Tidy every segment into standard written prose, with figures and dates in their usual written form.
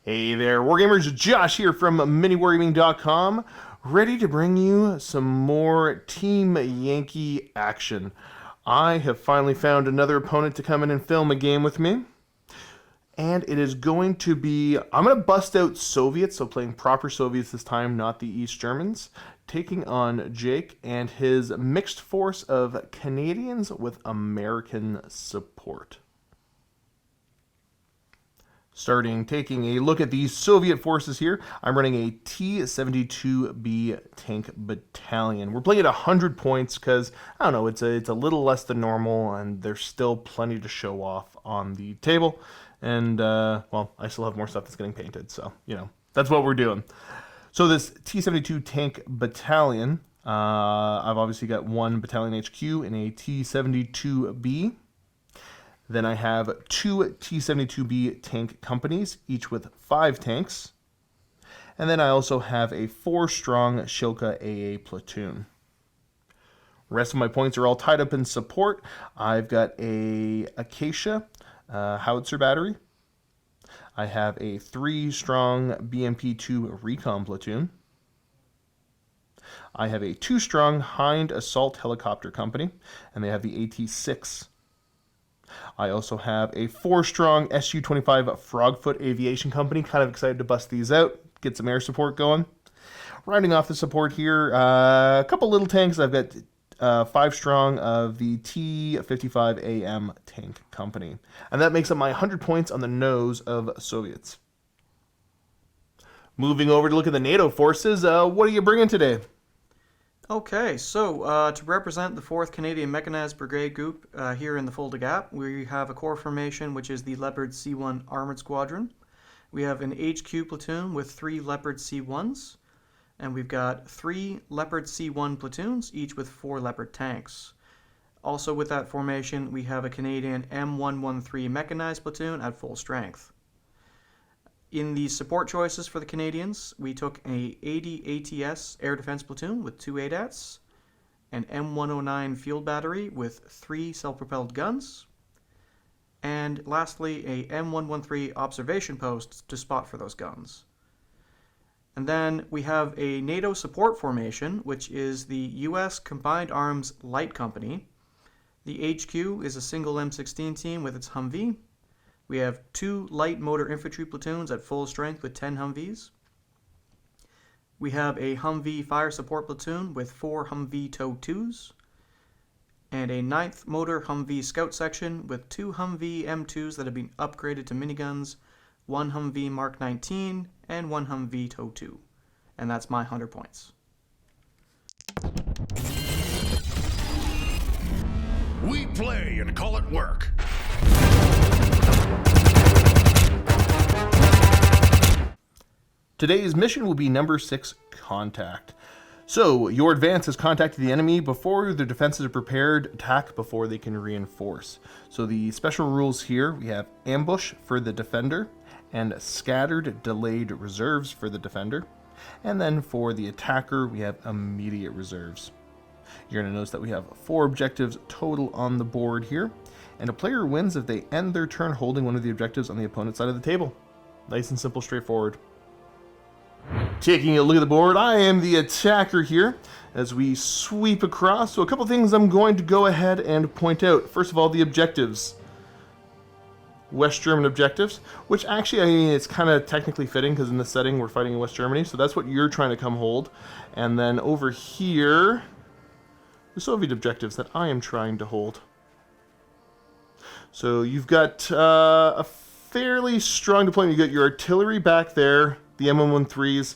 Hey there, Wargamers, Josh here from MiniWargaming.com, ready to bring you some more Team Yankee action. I have finally found another opponent to come in and film a game with me. And it is going to be, I'm going to bust out Soviets, so playing proper Soviets this time, not the East Germans, taking on Jake and his mixed force of Canadians with American support. Taking a look at these Soviet forces here, I'm running a T-72B tank battalion. We're playing at 100 points because, I don't know, it's a little less than normal, and there's still plenty to show off on the table. And, well, I still have more stuff that's getting painted, so, you know, that's what we're doing. So this T-72 tank battalion, I've obviously got one battalion HQ in a T-72B. Then I have two T-72B tank companies, each with 5 tanks. And then I also have a 4-strong Shilka AA platoon. Rest of my points are all tied up in support. I've got a Acacia howitzer battery. I have a 3-strong BMP-2 recon platoon. I have a 2-strong Hind assault helicopter company, and they have the AT-6. I also have a 4-strong Su-25 Frogfoot Aviation Company. Kind of excited to bust these out, get some air support going. Rounding off the support here, a couple little tanks. I've got 5-strong of the T-55AM tank company. And that makes up my 100 points on the nose of Soviets. Moving over to look at the NATO forces, what are you bringing today? Okay, so to represent the 4th Canadian Mechanized Brigade Group here in the Fulda Gap, we have a core formation which is the Leopard C1 Armored Squadron. We have an HQ platoon with 3 Leopard C1s, and we've got 3 Leopard C1 platoons, each with 4 Leopard tanks. Also with that formation, we have a Canadian M113 Mechanized platoon at full strength. In the support choices for the Canadians, we took a 80 ATS Air Defense Platoon with 2 ADATs, an M109 Field Battery with 3 self-propelled guns, and lastly a M113 Observation Post to spot for those guns. And then we have a NATO support formation, which is the US Combined Arms Light Company. The HQ is a single M16 team with its Humvee. We have 2 light motor infantry platoons at full strength with 10 Humvees. We have a Humvee fire support platoon with 4 Humvee TOW 2s. And a 9th motor Humvee scout section with 2 Humvee M2s that have been upgraded to miniguns, 1 Humvee Mark 19, and 1 Humvee TOW 2. And that's my 100 points. We play and call it work. Today's mission will be number 6, Contact. So, your advance has contacted the enemy before their defenses are prepared, attack before they can reinforce. So the special rules here, we have ambush for the defender, and scattered delayed reserves for the defender. And then for the attacker, we have immediate reserves. You're going to notice that we have 4 objectives total on the board here, and a player wins if they end their turn holding one of the objectives on the opponent's side of the table. Nice and simple, straightforward. Taking a look at the board, I am the attacker here as we sweep across. So a couple things I'm going to go ahead and point out. First of all, the objectives. West German objectives, which actually, I mean, it's kind of technically fitting because in this setting we're fighting in West Germany, so that's what you're trying to come hold. And then over here, the Soviet objectives that I am trying to hold. So you've got a fairly strong deployment. You got your artillery back there, the M113s,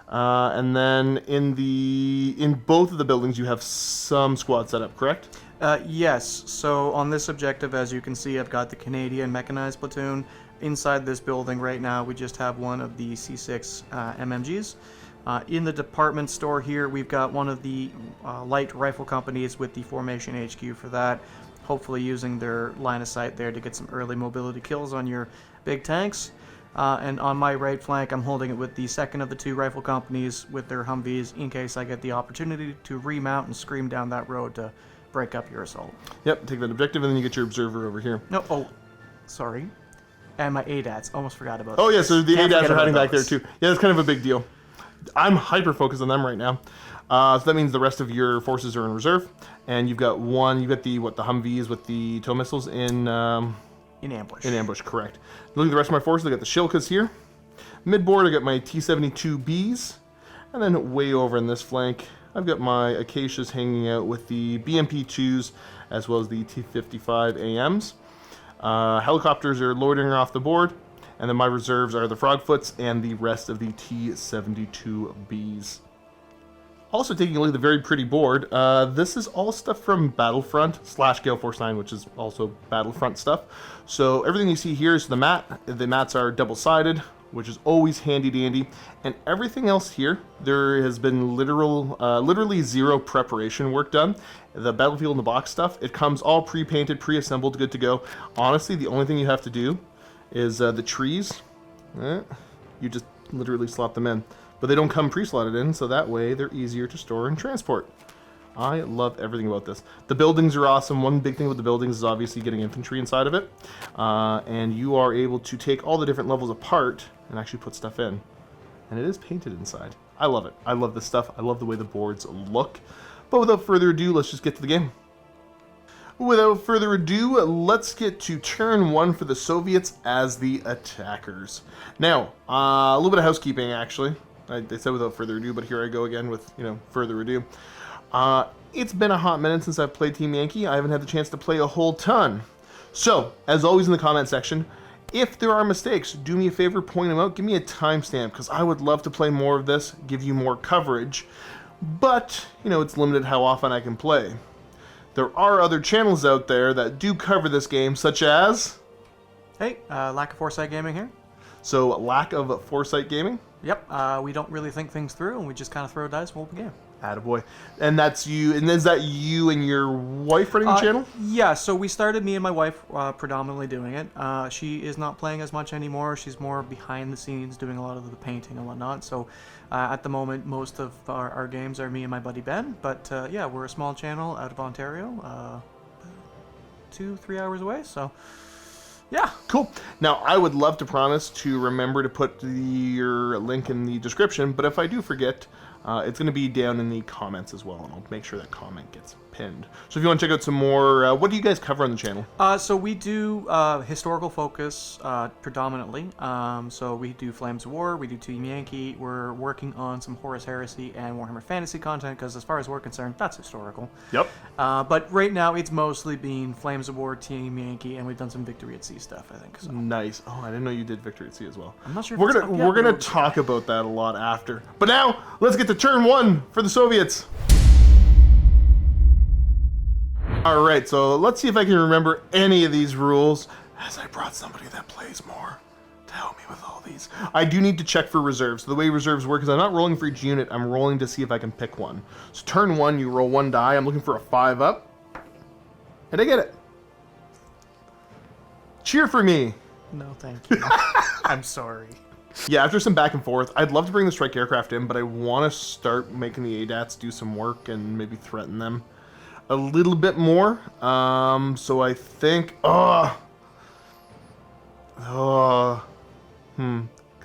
and then in both of the buildings you have some squad set up, correct? Yes, so on this objective, as you can see, I've got the Canadian Mechanized Platoon. Inside this building right now, we just have one of the C6 MMGs. In the department store here, we've got one of the light rifle companies with the formation HQ for that, hopefully using their line of sight there to get some early mobility kills on your big tanks. And on my right flank, I'm holding it with the second of the 2 rifle companies with their Humvees in case I get the opportunity to remount and scream down that road to break up your assault. Yep, take that objective and then you get your observer over here. No, oh, sorry. And my ADATs. Almost forgot about Oh, yeah, so the Can't ADATs forget are hiding about back there, those. too. Yeah, that's kind of a big deal. I'm hyper-focused on them right now. So that means the rest of your forces are in reserve. And you've got the Humvees with the tow missiles in ambush. In ambush, correct. Look at the rest of my forces. I got the Shilkas here. Midboard, I got my T-72Bs. And then way over in this flank, I've got my Acacias hanging out with the BMP-2s as well as the T-55 AMs. Helicopters are loitering off the board. And then my reserves are the Frogfoots and the rest of the T-72Bs. Also taking a look at the very pretty board, this is all stuff from Battlefront / Gale Force 9, which is also Battlefront stuff. So everything you see here is the mat. The mats are double-sided, which is always handy-dandy. And everything else here, there has been literally zero preparation work done. The Battlefield in the Box stuff, it comes all pre-painted, pre-assembled, good to go. Honestly, the only thing you have to do is the trees. You just literally slot them in. But they don't come pre-slotted in, so that way they're easier to store and transport. I love everything about this. The buildings are awesome. One big thing with the buildings is obviously getting infantry inside of it. And you are able to take all the different levels apart and actually put stuff in. And it is painted inside. I love it. I love this stuff. I love the way the boards look. But without further ado, let's just get to the game. Without further ado, let's get to turn 1 for the Soviets as the attackers. Now, a little bit of housekeeping, actually. I said without further ado, but here I go again with, further ado. It's been a hot minute since I've played Team Yankee. I haven't had the chance to play a whole ton. So, as always in the comment section, if there are mistakes, do me a favor, point them out, give me a timestamp, because I would love to play more of this, give you more coverage. But, it's limited how often I can play. There are other channels out there that do cover this game, such as... Hey, Lack of Foresight Gaming here. So, Lack of Foresight Gaming. Yep, we don't really think things through, and we just kind of throw dice and we'll game. Attaboy. And that's you, and is that you and your wife running the channel? Yeah, so we started, me and my wife, predominantly doing it. She is not playing as much anymore. She's more behind the scenes doing a lot of the painting and whatnot. So at the moment, most of our games are me and my buddy Ben. But yeah, we're a small channel out of Ontario, 2-3 hours away, so... Yeah. Cool. Now, I would love to promise to remember to put your link in the description, but if I do forget, it's going to be down in the comments as well, and I'll make sure that comment gets pinned. So if you want to check out some more, what do you guys cover on the channel? So we do historical focus predominantly. So we do Flames of War, we do Team Yankee. We're working on some Horus Heresy and Warhammer Fantasy content, because as far as we're concerned, that's historical. Yep. But right now, it's mostly been Flames of War, Team Yankee, and we've done some Victory at Sea stuff, I think. So. Nice. Oh, I didn't know you did Victory at Sea as well. I'm not sure if we're gonna talk about that a lot after. But now, let's get to turn 1 for the Soviets. Alright, so let's see if I can remember any of these rules, as I brought somebody that plays more to help me with all these. I do need to check for reserves. So the way reserves work is I'm not rolling for each unit, I'm rolling to see if I can pick one. So turn 1, you roll 1 die, I'm looking for a 5 up. And I get it. Cheer for me. No, thank you. I'm sorry. Yeah, after some back and forth, I'd love to bring the strike aircraft in, but I want to start making the ADATs do some work and maybe threaten them a little bit more. So I think, because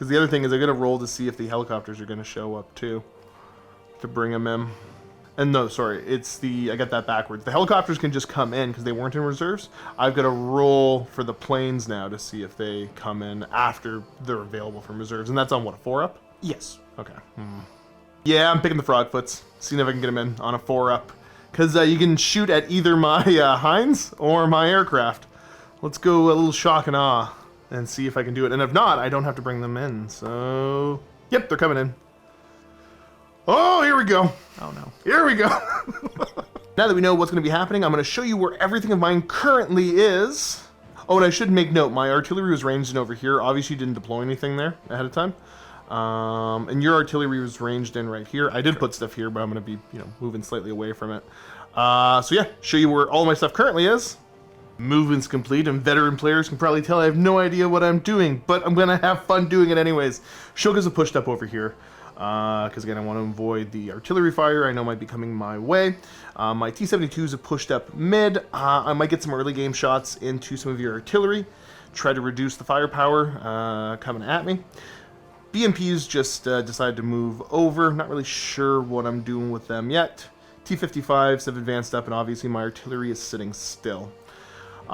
the other thing is I got to roll to see if the helicopters are going to show up too, to bring them in. And no, sorry, I got that backwards. The helicopters can just come in because they weren't in reserves. I've got to roll for the planes now to see if they come in after they're available from reserves. And that's on what, a 4 up? Yes. Okay. Yeah, I'm picking the Frogfoots. Seeing if I can get them in on a 4 up. Because you can shoot at either my Heinz or my aircraft. Let's go a little shock and awe and see if I can do it. And if not, I don't have to bring them in. So, yep, they're coming in. Oh, here we go. Oh, no. Here we go. Now that we know what's going to be happening, I'm going to show you where everything of mine currently is. Oh, and I should make note, my artillery was ranged in over here. Obviously, you didn't deploy anything there ahead of time. And your artillery was ranged in right here. I did put stuff here, but I'm going to be, moving slightly away from it. So yeah, show you where all my stuff currently is. Movement's complete, and veteran players can probably tell I have no idea what I'm doing, but I'm going to have fun doing it anyways. Shokas have pushed up over here. Because again, I want to avoid the artillery fire I know might be coming my way. My T-72s have pushed up mid. I might get some early game shots into some of your artillery. try to reduce the firepower coming at me. BMPs just decided to move over. Not really sure what I'm doing with them yet. T-55s have advanced up, and obviously my artillery is sitting still. The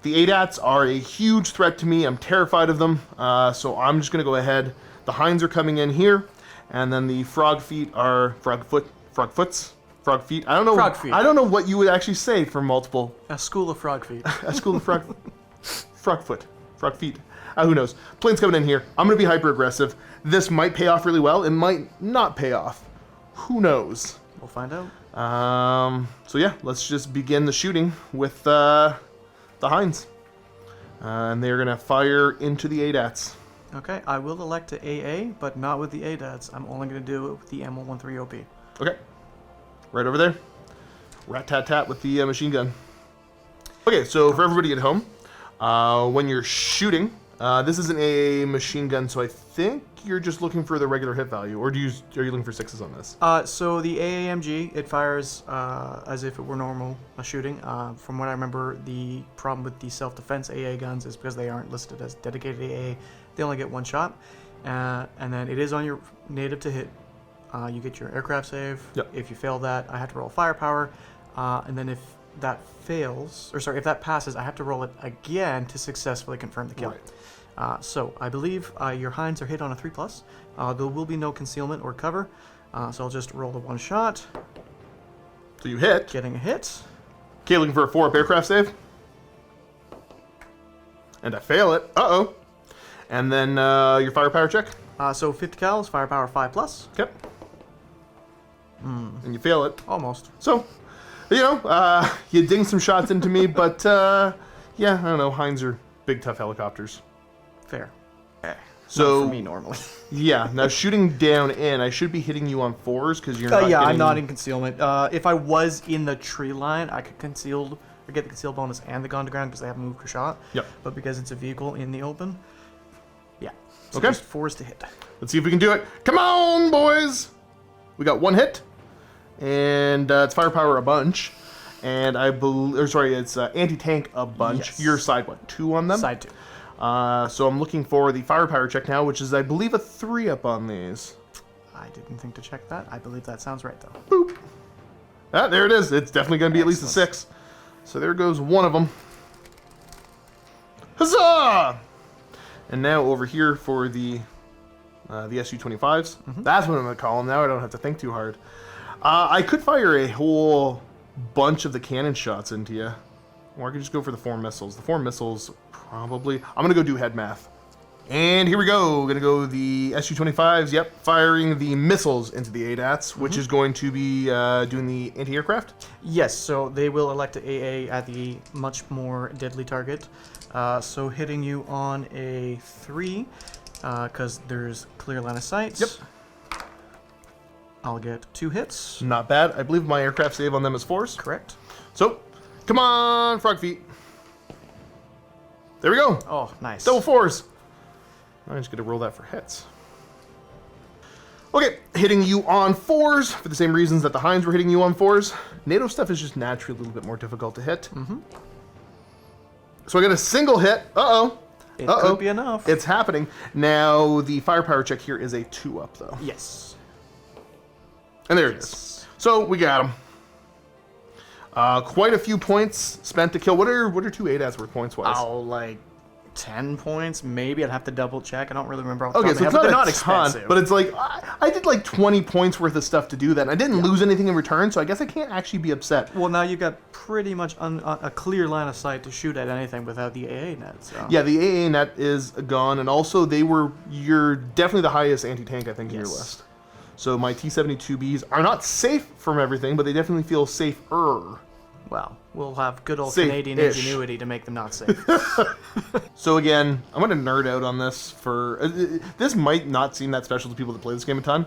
ADATs are a huge threat to me. I'm terrified of them, so I'm just going to go ahead. The Hinds are coming in here, and then the frog feet. I don't know. Frog feet. I don't know what you would actually say for multiple. A school of frog feet. A school of frog feet. Who knows? Plane's coming in here. I'm going to be hyper aggressive. This might pay off really well. It might not pay off. Who knows? We'll find out. So yeah, let's just begin the shooting with the Hinds. And they're going to fire into the ADATs. Okay, I will elect to AA, but not with the ADATs. I'm only going to do it with the M113OP. Okay. Right over there. Rat-tat-tat with the machine gun. Okay, so for everybody at home, when you're shooting, this isn't a machine gun, so I think you're just looking for the regular hit value, or are you looking for 6s on this? So the AAMG, it fires as if it were normal shooting. From what I remember, the problem with the self-defense AA guns is because they aren't listed as dedicated AA, they only get one shot. And then it is on your native to hit. You get your aircraft save. Yep. If you fail that, I have to roll firepower. And then if that fails, if that passes, I have to roll it again to successfully confirm the kill. Right. So I believe your Hinds are hit on a 3+. There will be no concealment or cover. So I'll just roll the one shot. So you hit. Getting a hit. Okay, looking for a 4-up aircraft save. And I fail it. Uh-oh. And then your firepower check. So 50 cals, firepower 5+. Yep. And you fail it. Almost. So, you ding some shots into me, but yeah, I don't know. Hinds are big, tough helicopters. Fair. So not for me normally. Yeah. Now shooting down in, I should be hitting you on 4s because you're not. Yeah, getting... I'm not in concealment. If I was in the tree line, I could conceal or get the conceal bonus and the gun to ground because they haven't moved or shot. Yep. But because it's a vehicle in the open, yeah. So Okay. just 4s to hit. Let's see if we can do it. Come on, boys. We got 1 hit, and it's firepower a bunch, and it's anti-tank a bunch. Yes. You're side 2 on them. Side 2. So I'm looking for the firepower check now, which is, I believe, a 3-up on these. I didn't think to check that. I believe that sounds right, though. Boop. Ah, there it is. It's definitely going to be at least a Excellent. 6. So there goes one of them. Huzzah! And now over here for the Su-25s. That's what I'm going to call them now. I don't have to think too hard. I could fire a whole bunch of the cannon shots into you. Or I could just go for the 4 missiles. The 4 missiles, probably. I'm going to go do head math. And here we go. Going to go the Su-25s. Yep, firing the missiles into the ADATs, which is going to be doing the anti-aircraft. Yes, so they will elect to AA at the much more deadly target. So hitting you on a 3, because there's clear line of sight. Yep. I'll get 2 hits. Not bad. I believe my aircraft save on them is 4s. Correct. So, come on, frog feet. There we go. Oh, nice. Double 4s. I'm just going to roll that for hits. Okay, hitting you on 4s for the same reasons that the Hinds were hitting you on 4s. NATO stuff is just naturally a little bit more difficult to hit. So I got a single hit. Uh-oh. It could be enough. It's happening. Now, the firepower check here is a 2-up, though. Yes. And there it is. So, we got him. Quite a few points spent to kill. What are 2 ADATs worth points-wise? Oh, like 10 points, maybe. I'd have to double check. I don't really remember. Okay, so it's but they're not not a ton, expensive. but it's like, I did like 20 points worth of stuff to do that, and I didn't lose anything in return, so I guess I can't actually be upset. Well, now you've got pretty much a clear line of sight to shoot at anything without the AA net. So. Yeah, the AA net is gone, and also you're definitely the highest anti-tank, I think, in your list. So my T-72Bs are not safe from everything, but they definitely feel safer. Well, we'll have good old Safe-ish. Canadian ingenuity to make them not safe. So again, I'm going to nerd out on this for... this might not seem that special to people that play this game a ton.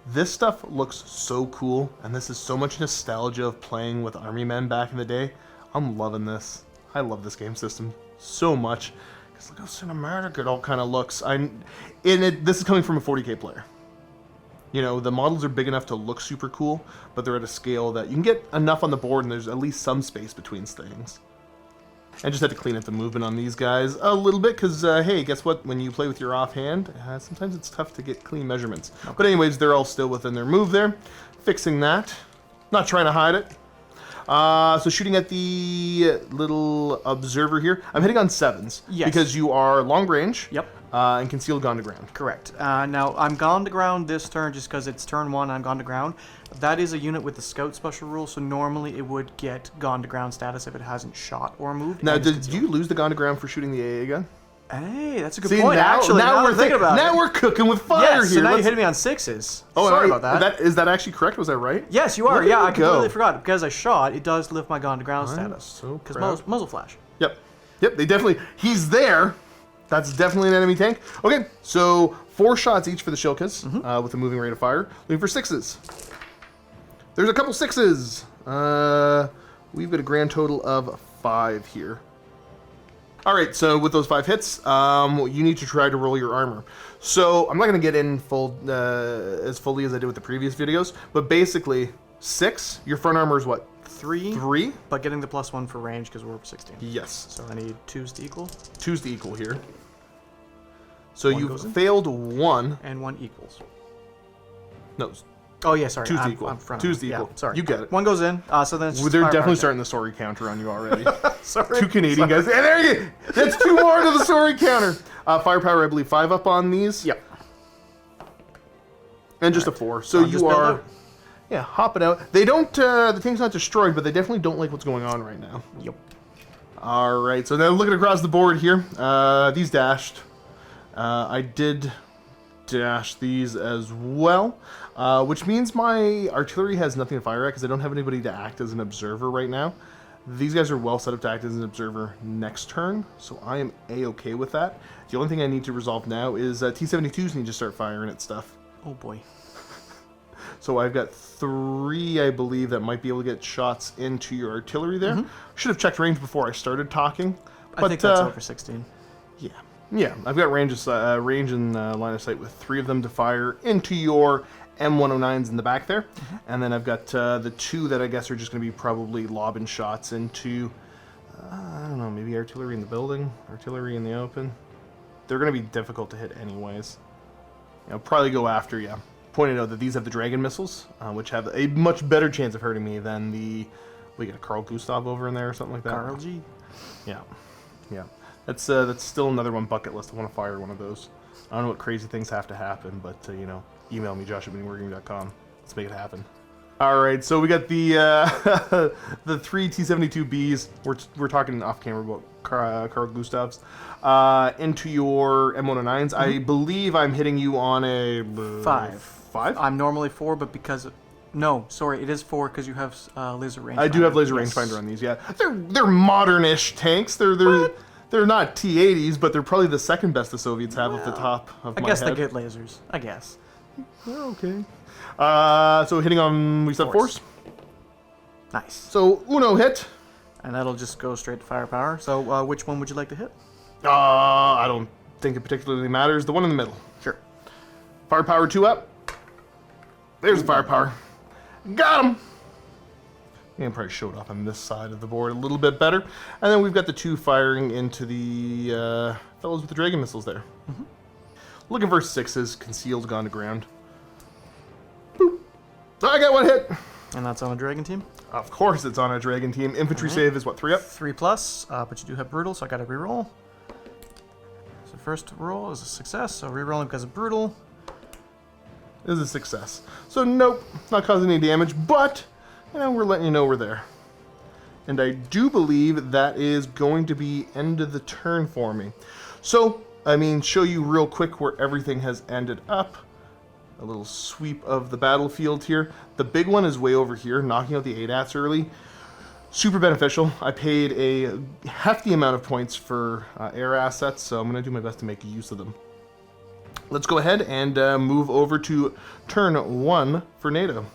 This stuff looks so cool, and this is so much nostalgia of playing with Army men back in the day. I'm loving this. I love this game system so much. Because look how cinematic it all kind of looks. This is coming from a 40k player. You know, the models are big enough to look super cool, but they're at a scale that you can get enough on the board and there's at least some space between things. And just had to clean up the movement on these guys a little bit because, hey, guess what? When you play with your offhand, sometimes it's tough to get clean measurements. Okay. But anyways, they're all still within their move there. Fixing that. Not trying to hide it. So shooting at the little observer here. I'm hitting on 7s. Yes. Because you are long range. Yep. And concealed gone to ground. Correct. Now, I'm gone to ground this turn just because it's turn 1, I'm gone to ground. That is a unit with the scout special rule, so normally it would get gone to ground status if it hasn't shot or moved. Now, did you lose the gone to ground for shooting the AA gun? Hey, that's a good point, actually. Now we're thinking about it. Now we're cooking with fire here. So now you're hitting me on 6s. Oh, sorry about that. Is that actually correct? Was I right? Yes, you are. Yeah, I completely forgot. Because I shot, it does lift my gone to ground status. So because muzzle flash. Yep. Yep, they definitely... He's there. That's definitely an enemy tank. Okay, so 4 shots each for the Shilkas with a moving rate of fire. Looking for 6s. There's a couple 6s. We've got a grand total of 5 here. All right, so with those 5 hits, you need to try to roll your armor. So I'm not going to get in full as fully as I did with the previous videos, but basically 6. Your front armor is what? 3. 3. But getting the +1 for range because we're over 16. Yes. So I need 2s to equal. 2s to equal here. So you've failed 1. And 1 equals. No. Oh, yeah, sorry. 2's to equal. I'm front 2's to equal. Yeah, sorry. You get it. 1 goes in, so then it's just they're definitely starting the sorry counter on you already. Sorry. 2 Canadian guys. And there you go. That's 2 more to the sorry counter. Firepower, I believe, 5 up on these. Yep. And just a 4. So you are... Yeah, hopping out. They don't... the tank's not destroyed, but they definitely don't like what's going on right now. Yep. All right, so now looking across the board here. These dashed. I did dash these as well, which means my artillery has nothing to fire at because I don't have anybody to act as an observer right now. These guys are well set up to act as an observer next turn, so I am A-okay with that. The only thing I need to resolve now is T-72s need to start firing at stuff. Oh boy. So I've got 3, I believe, that might be able to get shots into your artillery there. Should have checked range before I started talking. But, I think that's over 16. Yeah. Yeah, I've got range and line of sight with 3 of them to fire into your M109s in the back there. And then I've got the 2 that I guess are just going to be probably lobbing shots into, I don't know, maybe artillery in the building, artillery in the open. They're going to be difficult to hit anyways. You know, probably go after, yeah. Pointed out that these have the Dragon missiles, which have a much better chance of hurting me than the... We got a Carl Gustav over in there or something like that. Carl G. Yeah, yeah. That's still another one bucket list. I want to fire one of those. I don't know what crazy things have to happen, but you know, email me josh@miniwargaming.com. Let's make it happen. All right, so we got the the 3 T-72Bs. We're talking off camera about Carl Gustavs into your M109s. I believe I'm hitting you on a 5. 5? I'm normally 4, but because of, no, sorry, it is 4 because you have laser rangefinder. I do have laser rangefinder on these. Yeah, they're modern-ish tanks. They're not T-80s, but they're probably the second best the Soviets have off the top of my head. I guess they get lasers. I guess. Okay. So hitting on, we said force. Nice. So Uno hit. And that'll just go straight to firepower. So which one would you like to hit? I don't think it particularly matters. The one in the middle. Sure. Firepower 2 up. There's the firepower. Got him. And probably showed off on this side of the board a little bit better. And then we've got the 2 firing into the fellows with the Dragon missiles there. Looking for 6s, concealed, gone to ground. Boop. I got 1 hit. And that's on a Dragon team? Of course it's on a Dragon team. Infantry save is what, 3 up? 3+, but you do have brutal, so I got to reroll. So first roll is a success, so rerolling because of brutal. Is a success. So nope, not causing any damage, but you know, we're letting you know we're there. And I do believe that is going to be end of the turn for me. So, I mean, show you real quick where everything has ended up. A little sweep of the battlefield here. The big one is way over here, knocking out the ADATs early. Super beneficial. I paid a hefty amount of points for air assets, so I'm going to do my best to make use of them. Let's go ahead and move over to turn 1 for NATO.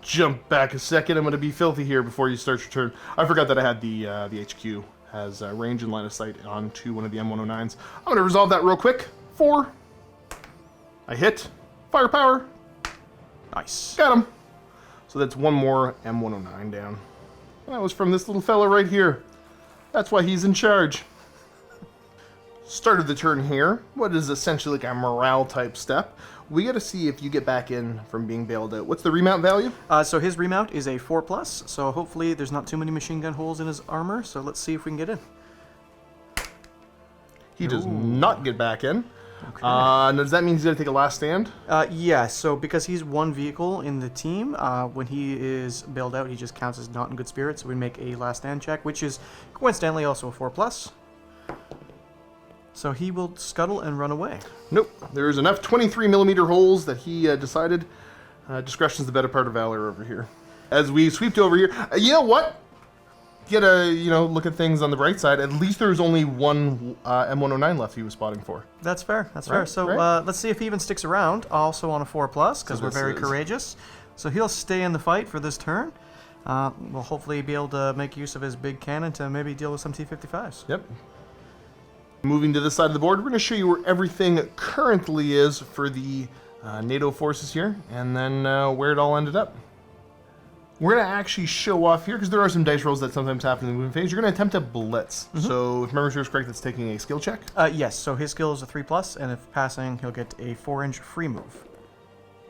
Jump back a second. I'm going to be filthy here before you start your turn. I forgot that I had the HQ has range and line of sight onto one of the M109s. I'm going to resolve that real quick. 4. I hit. Firepower. Nice. Got him. So So that's one more M109 down. And that was from this little fella right here. That's why he's in charge. Start of the turn here. What is essentially like a morale type step. We got to see if you get back in from being bailed out. What's the remount value? So his remount is a 4+, so hopefully there's not too many machine gun holes in his armor, so let's see if we can get in. He does not get back in. Okay. Does that mean he's going to take a last stand? Yeah, so because he's one vehicle in the team, when he is bailed out, he just counts as not in good spirits, so we make a last stand check, which is coincidentally also a 4+. So he will scuttle and run away. Nope. There's enough 23mm holes that he decided discretion's the better part of valor over here. As we sweeped over here, you know what? Get a, look at things on the bright side. At least there's only one M109 left he was spotting for. That's fair. That's fair. So let's see if he even sticks around, also on a 4+, because we're very courageous. So he'll stay in the fight for this turn. We'll hopefully be able to make use of his big cannon to maybe deal with some T-55s. Yep. Moving to this side of the board, we're going to show you where everything currently is for the NATO forces here, and then where it all ended up. We're going to actually show off here, because there are some dice rolls that sometimes happen in the movement phase. You're going to attempt a blitz. So if memory serves correct, that's taking a skill check. Yes, so his skill is a 3+, and if passing, he'll get a 4-inch free move,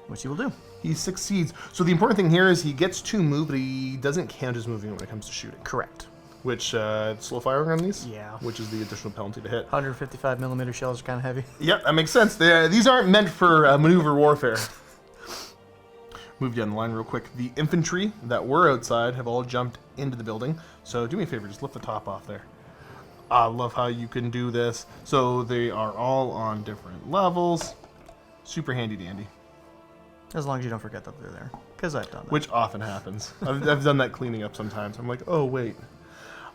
which he will do. He succeeds. So the important thing here is he gets to move, but he doesn't count as moving when it comes to shooting. Correct. Which, slow firing on these? Yeah. Which is the additional penalty to hit. 155mm shells are kind of heavy. Yep, that makes sense. These aren't meant for maneuver warfare. Move down the line real quick. The infantry that were outside have all jumped into the building. So do me a favor, just lift the top off there. I love how you can do this. So they are all on different levels. Super handy dandy. As long as you don't forget that they're there, because I've done that. Which often happens. I've done that cleaning up sometimes. I'm like, oh, wait.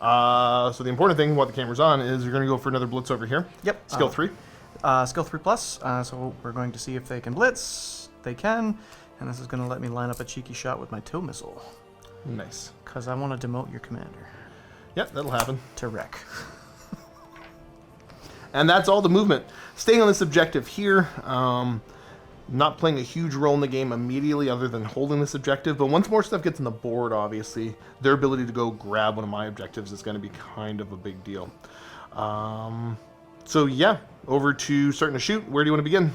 So the important thing, while the camera's on, is you're going to go for another blitz over here. Yep. Skill 3. Skill 3+, so we're going to see if they can blitz. They can. And this is going to let me line up a cheeky shot with my tow missile. Nice. Because I want to demote your commander. Yep, that'll happen. To wreck. And that's all the movement. Staying on this objective here, not playing a huge role in the game immediately other than holding this objective, but once more stuff gets on the board, obviously, their ability to go grab one of my objectives is going to be kind of a big deal. So yeah, over to starting to shoot. Where do you want to begin?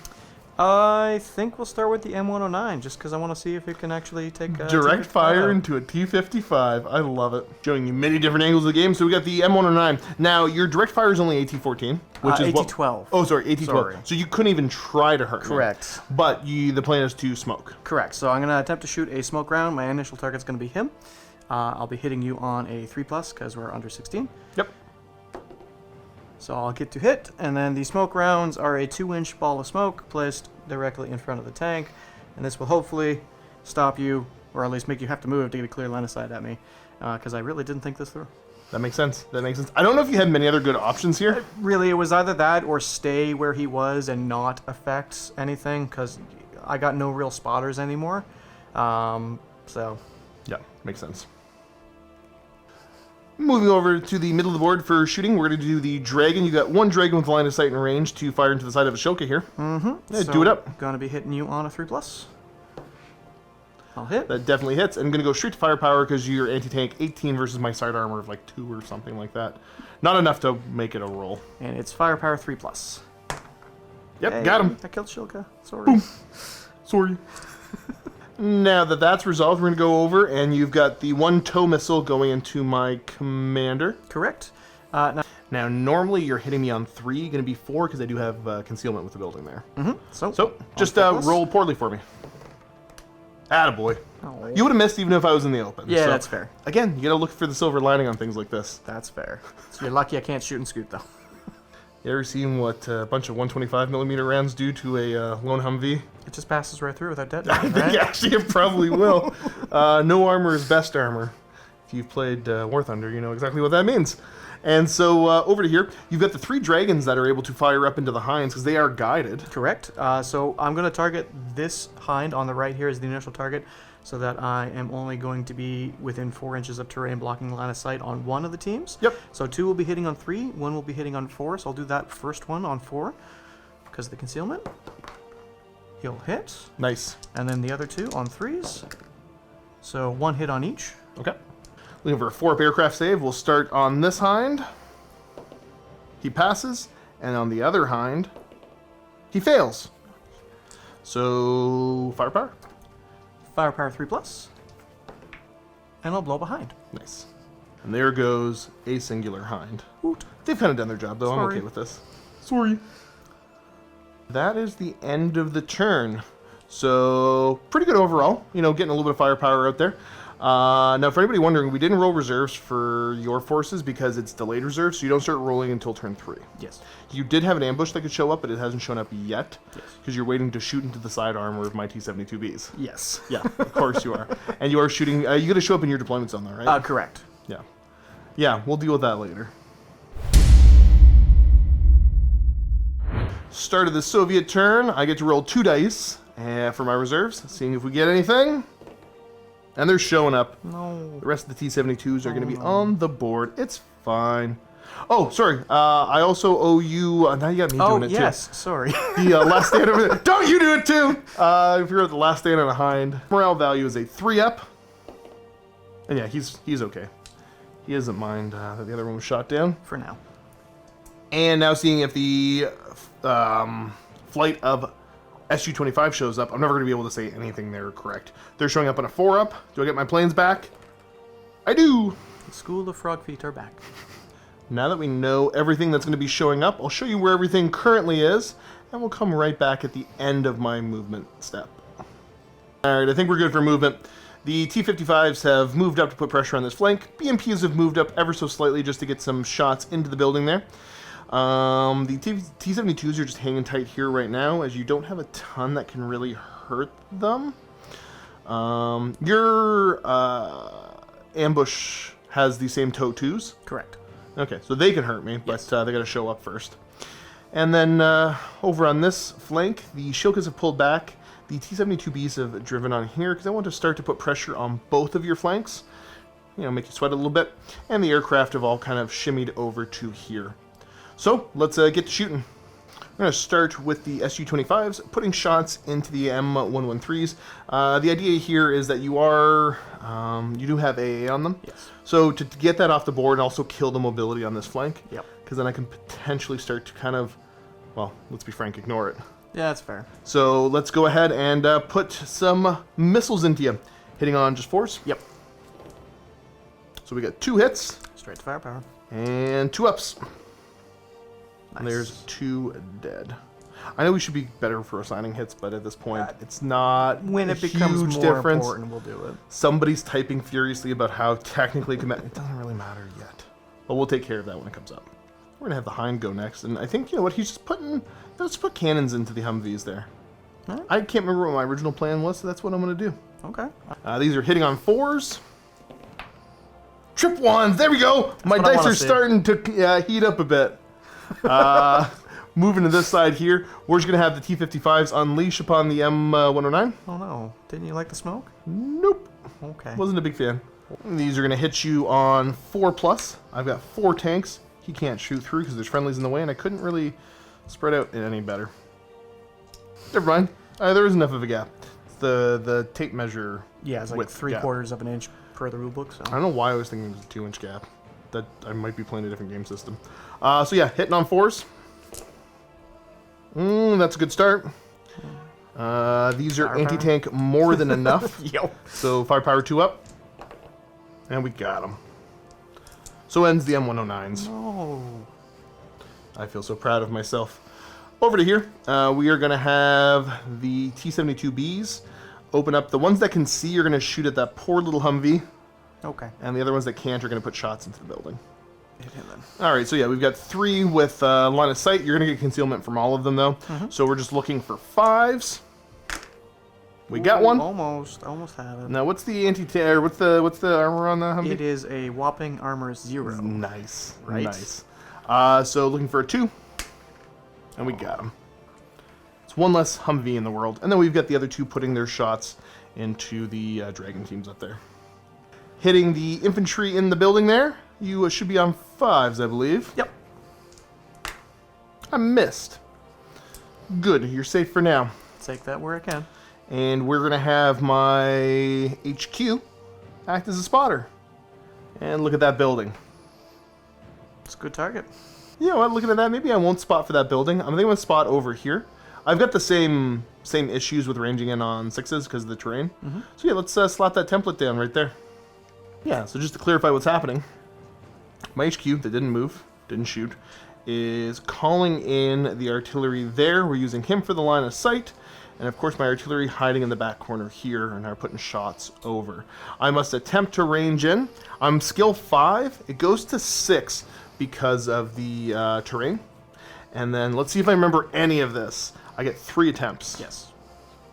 I think we'll start with the M109, just because I want to see if it can actually take direct fire into a T-55. I love it. Showing you many different angles of the game. So we got the M109. Now, your direct fire is only AT-14, which is AT-12. Oh, sorry, AT-12. Sorry. So you couldn't even try to hurt me. Correct. But the plan is to smoke. Correct. So I'm going to attempt to shoot a smoke round. My initial target's going to be him. I'll be hitting you on a 3+, because we're under 16. Yep. So I'll get to hit, and then the smoke rounds are a 2-inch ball of smoke placed directly in front of the tank, and this will hopefully stop you, or at least make you have to move to get a clear line of sight at me, because I really didn't think this through. That makes sense. That makes sense. I don't know if you had many other good options here. Really, it was either that or stay where he was and not affect anything, because I got no real spotters anymore. So yeah, makes sense. Moving over to the middle of the board for shooting, we're going to do the dragon. You got one dragon with line of sight and range to fire into the side of Ashoka here. Mm-hmm. Yeah, so do it up. Going to be hitting you on a 3+. I'll hit. That definitely hits. I'm going to go straight to firepower because you're anti-tank 18 versus my side armor of like 2 or something like that. Not enough to make it a roll. And it's firepower 3+. Yep, hey, got him. I killed Shilka. Sorry. Boom. Sorry. Now that that's resolved, we're going to go over, and you've got the one tow missile going into my commander. Correct. Now, normally you're hitting me on 3, going to be 4, because I do have concealment with the building there. Mm-hmm. So just roll poorly for me. Attaboy. Oh. You would have missed even if I was in the open. Yeah, so, that's fair. Again, you got to look for the silver lining on things like this. That's fair. So you're lucky I can't shoot and scoot, though. You ever seen what a bunch of 125mm rounds do to a lone Humvee? It just passes right through without I detonating, think right? actually it probably will. No armor is best armor. If you've played War Thunder, you know exactly what that means. And so over to here, you've got the 3 dragons that are able to fire up into the hinds because they are guided. Correct. So I'm going to target this hind on the right here as the initial target, so that I am only going to be within 4 inches of terrain blocking line of sight on one of the teams. Yep. So 2 will be hitting on 3, 1 will be hitting on 4, so I'll do that first one on 4 because of the concealment. He'll hit. Nice. And then the other 2 on 3s. So 1 hit on each. Okay. Looking for a 4-up aircraft save. We'll start on this hind. He passes. And on the other hind, he fails. So, firepower. Firepower 3+. And I'll blow behind. Nice. And there goes a singular hind. Woot. They've kind of done their job, though. I'm Sorry. okay with this. Sorry. That is the end of the turn. So, pretty good overall. You know, getting a little bit of firepower out there. Now, for anybody wondering, we didn't roll reserves for your forces because it's delayed reserves, so you don't start rolling until turn 3. Yes. You did have an ambush that could show up, but it hasn't shown up yet. Yes. Because you're waiting to shoot into the side armor of my T-72Bs. Yes. Yeah, of course you are. And you are shooting... you got to show up in your deployment zone, though, right? Correct. Yeah. Yeah, we'll deal with that later. Start of the Soviet turn, I get to roll 2 dice for my reserves, seeing if we get anything. And they're showing up. No. The rest of the T-72s are going to be on the board. It's fine. Oh, sorry. I also owe you... now you got me doing it, yes. Sorry. The last stand over there. Don't you do it, too! If you're at the last stand on a hind. Morale value is a 3-up. And yeah, he's okay. He doesn't mind that the other one was shot down. For now. And now seeing if the flight of SU-25 shows up, I'm never going to be able to say anything there correct. They're showing up on a 4-up. Do I get my planes back? I do! The School of Frog Feet are back. Now that we know everything that's going to be showing up, I'll show you where everything currently is, and we'll come right back at the end of my movement step. Alright, I think we're good for movement. The T-55s have moved up to put pressure on this flank. BMPs have moved up ever so slightly just to get some shots into the building there. The T-72s are just hanging tight here right now, as you don't have a ton that can really hurt them. Your ambush has the same TOW-2s. Correct. Okay, so they can hurt me, but Yes. they got to show up first. And then over on this flank, the Shilkas have pulled back. The T-72Bs have driven on here because I want to start to put pressure on both of your flanks. You know, make you sweat a little bit. And the aircraft have all kind of shimmied over to here. So, let's get to shooting. I'm going to start with the SU-25s, putting shots into the M113s. The idea here is that you are, you do have AA on them. Yes. So to get that off the board and also kill the mobility on this flank. Yep. Because then I can potentially start to kind of, well, let's be frank, ignore it. Yeah, that's fair. So let's go ahead and put some missiles into you. Hitting on just 4s. Yep. So we got 2 hits Straight to firepower. and 2 ups. Nice. And there's 2 dead. I know we should be better for assigning hits, but at this point, it's not When a it becomes huge more difference. important, we'll do it. Somebody's typing furiously about how technically it doesn't really matter yet. But we'll take care of that when it comes up. We're gonna have the Hind go next, and I think, you know what, he's just putting, let's put cannons into the Humvees there. Alright. I can't remember what my original plan was, so that's what I'm gonna do. Okay. These are hitting on 4s. Trip 1s, there we go! My what I dice wanna are see. starting to heat up a bit. Moving to this side here, we're just gonna have the T-55s unleash upon the M109. Oh no. Didn't you like the smoke? Nope. Okay. Wasn't a big fan. These are going to hit you on 4+. I've got 4 tanks. He can't shoot through because there's friendlies in the way, and I couldn't really spread out it any better. Never mind. There is enough of a gap. It's the tape measure. Yeah, it's like width 3/4 of an inch per the rulebook. So. I don't know why I was thinking it was a 2-inch gap. That I might be playing a different game system. So yeah, hitting on 4s. That's a good start. These are Firepower. anti-tank more than enough. Yo. So firepower 2 up. And we got them. So ends the M109s. Oh. I feel so proud of myself. Over to here, we are going to have the T-72Bs open up. The ones that can see are going to shoot at that poor little Humvee. Okay. And the other ones that can't are going to put shots into the building. Hit him then. All right, so yeah, we've got 3 with line of sight. You're going to get concealment from all of them, though. So we're just looking for 5s. We got one. Almost have it. Now, what's the anti-tank? What's the armor on the Humvee? It is a whopping armor 0. Nice. Right? Nice. So looking for a 2. And we got him. It's one less Humvee in the world. And then we've got the other 2 putting their shots into the Dragon teams up there. Hitting the infantry in the building there. You should be on 5s, I believe. Yep. I missed. Good. You're safe for now. Take that where I can. And we're going to have my HQ act as a spotter. And look at that building. It's a good target. You know what, looking at that, maybe I won't spot for that building. I'm thinking of a spot over here. I've got the same issues with ranging in on 6s because of the terrain. So yeah, let's slap that template down right there. Yeah, so just to clarify what's happening, my HQ that didn't move, didn't shoot, is calling in the artillery there. We're using him for the line of sight. And of course my artillery hiding in the back corner here and are putting shots over. I must attempt to range in. I'm skill 5. It goes to 6 because of the terrain. And then let's see if I remember any of this. I get 3 attempts. Yes.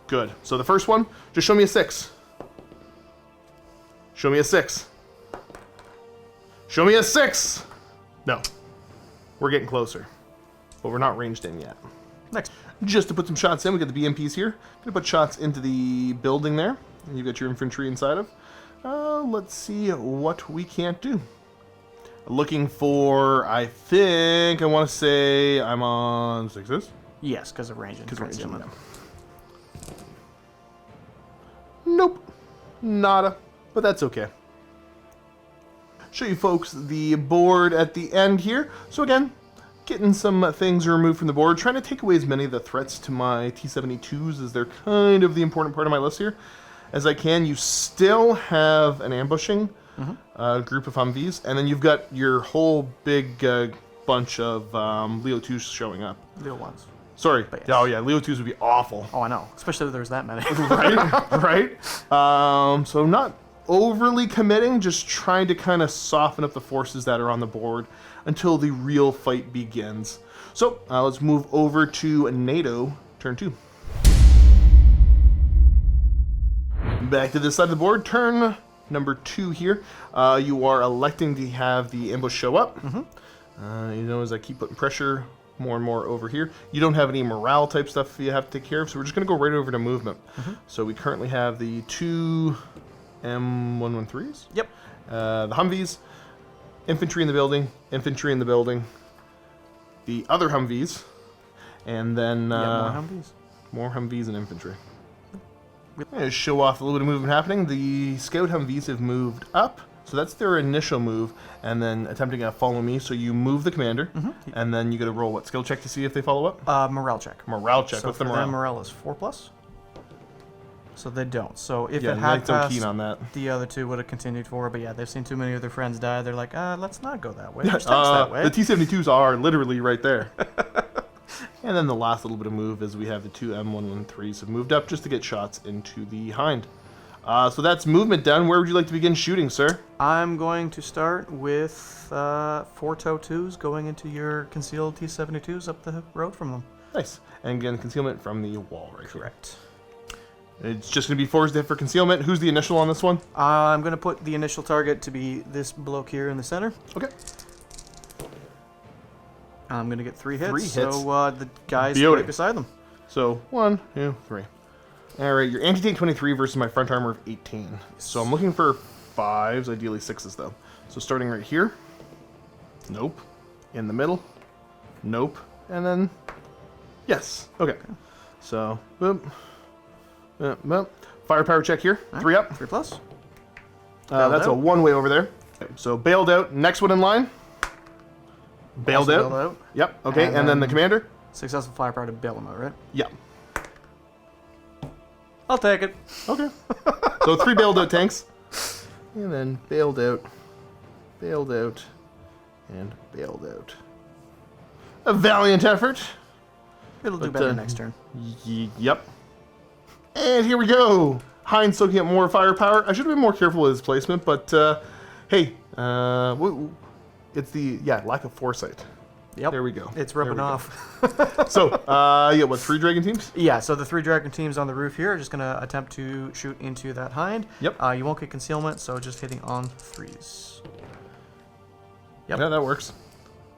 Good. So the first one, just show me a 6. Show me a 6. Show me a 6! No. We're getting closer. But we're not ranged in yet. Next. Just to put some shots in, we got the BMPs here. Gonna put shots into the building there. And you've got your infantry inside of. Let's see what we can't do. Looking for, I think, I want to say I'm on 6s. Yes, because of range and concealment. Nope. Nada. But that's okay. Show you folks the board at the end here. So again, getting some things removed from the board, trying to take away as many of the threats to my T-72s as they're kind of the important part of my list here as I can. You still have an ambushing group of Humvees, and then you've got your whole big bunch of Leo 2s showing up. Leo 1s. Sorry. Yes. Oh yeah, Leo 2s would be awful. Oh, I know. Especially if there's that many. Right? So I'm not overly committing, just trying to kind of soften up the forces that are on the board until the real fight begins. So let's move over to NATO, turn 2. Back to this side of the board, turn number 2 here. You are electing to have the ambush show up. You know, as I keep putting pressure more and more over here. You don't have any morale type stuff you have to take care of, so we're just going to go right over to movement. So we currently have the 2 M113s. Yep. The Humvees, infantry in the building, the other Humvees, and then more Humvees. More Humvees and infantry. I'm going to show off a little bit of movement happening. The Scout Humvees have moved up, so that's their initial move, and then attempting to follow me. So you move the commander, and then you got to roll what, skill check to see if they follow up? Morale check. Morale check. So What's the for morale? them, morale is 4+. So they don't. So if Yeah, it had Knight's so passed, keen on that. the other 2 would have continued forward. But yeah, they've seen too many of their friends die. They're like, let's not go that way. There's tanks that way. The T-72s are literally right there. And then the last little bit of move is we have the 2 M113s have moved up just to get shots into the hind. So that's movement done. Where would you like to begin shooting, sir? I'm going to start with 4 TOW 2s going into your concealed T-72s up the road from them. Nice. And again, concealment from the wall right here. Correct. It's just going to be 4s to hit for concealment. Who's the initial on this one? I'm going to put the initial target to be this bloke here in the center. Okay. I'm going to get 3 hits. 3 hits. So the guys Beauty. right beside them. So 1, 2, 3. All right, your anti-tank 23 versus my front armor of 18. So I'm looking for 5s, ideally 6s though. So starting right here. Nope. In the middle. Nope. And then yes. Okay. So boop. Boop. Firepower check here. 3 up. 3+. That's a 1-way over there. Okay, so bailed out. Next one in line. Bailed Also out. bailed out. Yep. Okay. And then the commander. Successful firepower to bail them out, right? Yeah. I'll take it. Okay. So 3 bailed out tanks. And then bailed out, and bailed out. A valiant effort. It'll do But, better next turn. Yep. And here we go. Heinz soaking up more firepower. I should have been more careful with his placement, but hey, it's the lack of foresight. Yep. There we go. It's rubbing There we off. So, yeah, what, 3 dragon teams? Yeah, so the 3 dragon teams on the roof here are just going to attempt to shoot into that hind. Yep. You won't get concealment, so just hitting on 3s. Yep. Yeah, that works.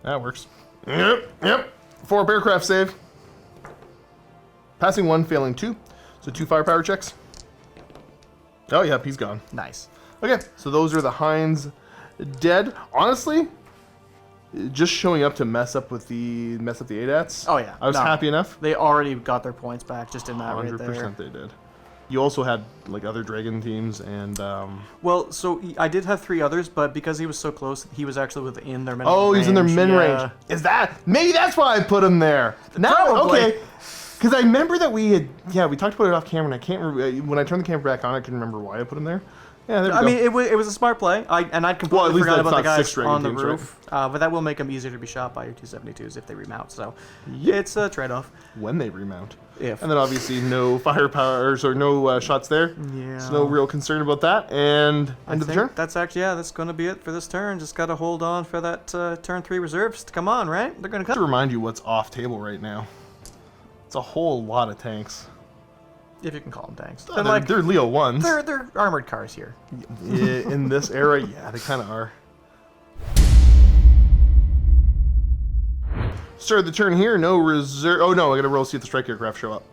That works. Yep. 4 bearcraft save. Passing 1, failing 2. So 2 firepower checks. Oh, yep, he's gone. Nice. Okay, so those are the hinds dead. Honestly, just showing up to mess up the ADATs. Oh, yeah. I was happy enough. They already got their points back just in that right there. 100% they did. You also had like other dragon teams and. Well, so I did have 3 others, but because he was so close, he was actually within their min. Oh, he's in their min yeah. range. Is that maybe that's why I put him there? Now, Probably. okay. Because I remember that we talked about it off camera, and I can't remember when I turned the camera back on. I couldn't remember why I put him there. Yeah, there we go. I mean, it was a smart play. I'd completely at least forgot that's about the not guys 6 dragon on the teams, roof, but that will make them easier to be shot by your 272s if they remount. So it's a trade-off. When they remount. If. And then obviously no firepowers or no shots there. Yeah. So no real concern about that. And end of the turn. That's actually that's going to be it for this turn. Just got to hold on for that turn 3 reserves to come on, right? They're going to To come. remind you what's off table right now. It's a whole lot of tanks. If you can call them tanks. They're Leo 1s. They're armored cars here. In this era, yeah, they kind of are. Start the turn here, no reserve. Oh no, I gotta roll to see if the strike aircraft show up.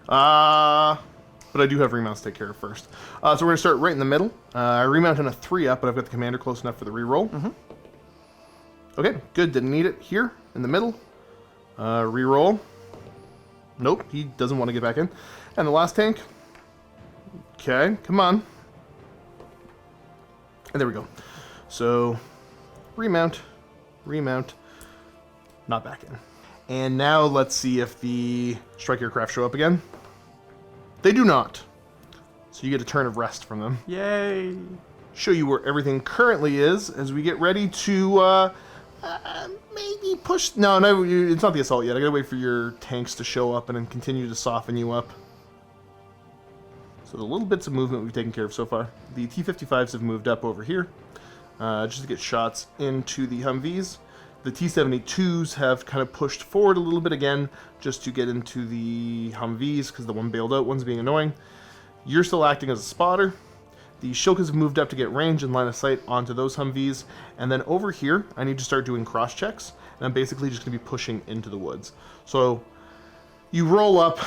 But I do have remounts to take care of first. So we're gonna start right in the middle. I remount in a 3-up, but I've got the commander close enough for the reroll. Okay, good. Didn't need it here in the middle. Reroll. Nope, he doesn't want to get back in. And the last tank. Okay, come on. And there we go. So, remount, not back in. And now let's see if the strike aircraft show up again. They do not. So you get a turn of rest from them. Yay! Show you where everything currently is as we get ready to maybe push. No, it's not the assault yet. I gotta wait for your tanks to show up and then continue to soften you up. So the little bits of movement we've taken care of so far. The T-55s have moved up over here just to get shots into the Humvees. The T-72s have kind of pushed forward a little bit again just to get into the Humvees because the one bailed out one's being annoying. You're still acting as a spotter. The Shilkas have moved up to get range and line of sight onto those Humvees. And then over here, I need to start doing cross checks. And I'm basically just going to be pushing into the woods. So you roll up,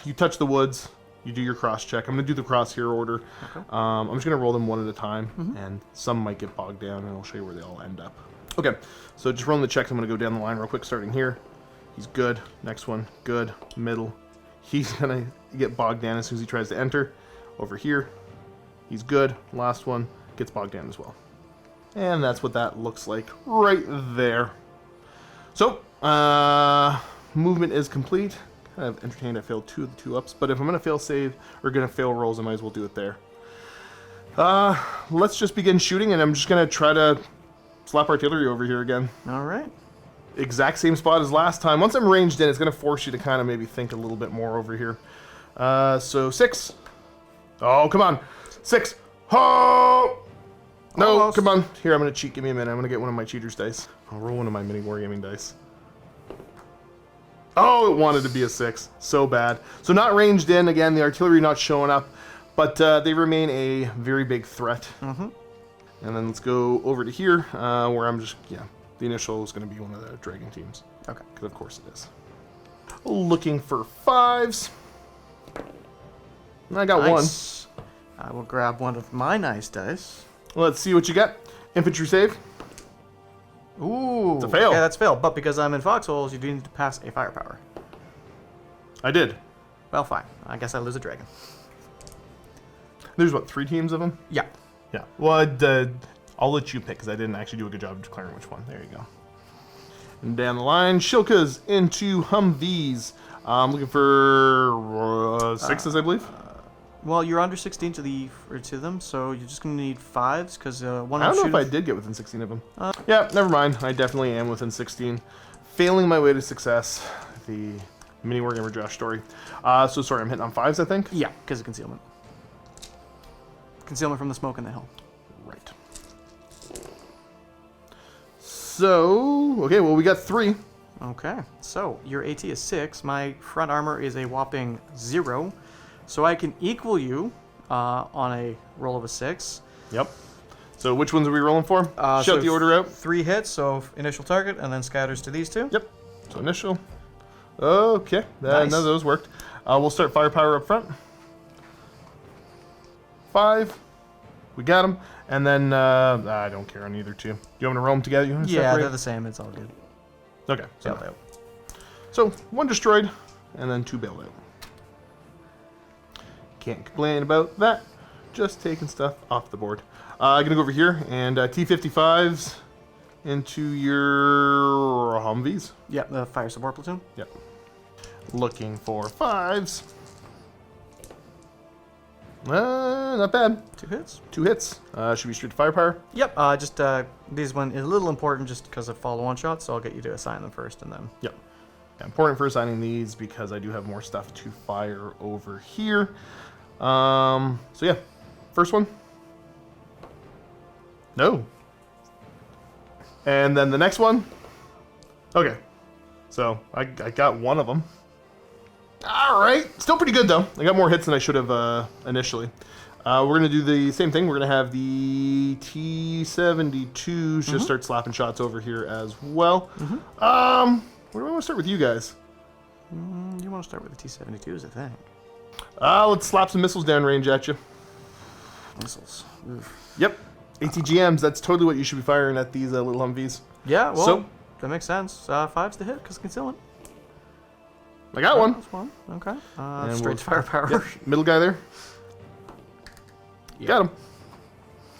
you touch the woods, you do your cross check. I'm going to do the crosshair order. Okay. I'm just going to roll them one at a time. And some might get bogged down, and I'll show you where they all end up. Okay, so just rolling the checks. I'm going to go down the line real quick, starting here. He's good. Next one, good. Middle. He's going to get bogged down as soon as he tries to enter. Over here. He's good. Last one gets bogged down as well. And that's what that looks like right there. So, movement is complete. Kind of entertained I failed 2 of the 2-ups, but if I'm going to fail save or going to fail rolls, I might as well do it there. Let's just begin shooting, and I'm just going to try to slap artillery over here again. All right. Exact same spot as last time. Once I'm ranged in, it's going to force you to kind of maybe think a little bit more over here. So 6. Oh, come on. 6. Oh! No, Almost. come on. Here, I'm going to cheat. Give me a minute. I'm going to get one of my cheater's dice. I'll roll one of my mini wargaming dice. Oh, it wanted to be a 6. So bad. So not ranged in. Again, the artillery not showing up. But they remain a very big threat. And then let's go over to here, where I'm just, the initial is going to be one of the dragon teams. Okay. Because of course it is. Looking for 5s. I got Nice. I will grab one of my nice dice. 1. Let's see what you got. Infantry save. Ooh. It's a fail. Okay, that's failed. But because I'm in foxholes, you do need to pass a firepower. I did. Well, fine. I guess I lose a dragon. There's what, 3 teams of them? Yeah. Yeah. Well, I'll let you pick because I didn't actually do a good job of declaring which one. There you go. And down the line, Shilkas into Humvees. I'm looking for 6s, I believe. Well, you're under 16 to them, so you're just going to need 5s because one. I don't know if I did get within 16 of them. Yeah, never mind. I definitely am within 16. Failing my way to success. The mini wargamer Josh story. So sorry, I'm hitting on 5s, I think. Yeah, because of concealment. Concealment from the smoke in the hill. Right. So, okay, well, we got 3. Okay, so your AT is 6. My front armor is a whopping 0. So I can equal you on a roll of a 6. Yep. So which ones are we rolling for? Shout so the order out. 3 hits, so initial target, and then scatters to these 2. Yep. So initial. Okay. Nice. None of those worked. We'll start firepower up front. 5. We got them. And then I don't care on either 2. Do you want me to roll them together? You want to Yeah, separate? they're the same. It's all good. Okay. Bailed out. So 1 destroyed, and then 2 bailed out. Can't complain about that. Just taking stuff off the board. I'm going to go over here and T-55s into your Humvees. Yep, the fire support platoon. Yep. Looking for 5s. Not bad. 2 hits. 2 hits. Should be straight to firepower. Yep, just these one is a little important just because of follow-on shots, so I'll get you to assign them first and then. Yep. Yeah, important for assigning these because I do have more stuff to fire over here. So yeah, first one. No. And then the next one. Okay. So I got one of them. All right. Still pretty good though. I got more hits than I should have initially. We're gonna do the same thing. We're gonna have the T-72s just start slapping shots over here as well. Where do I want to start with you guys? You want to start with the T-72s, I think. Let's slap some missiles downrange at you. Missiles. Oof. Yep. ATGMs, that's totally what you should be firing at these little Humvees. Yeah, well, So- that makes sense. 5's the hit because concealment. I got one. That's one. Okay. And Straight we'll- to firepower. Yep. Middle guy there. Got him.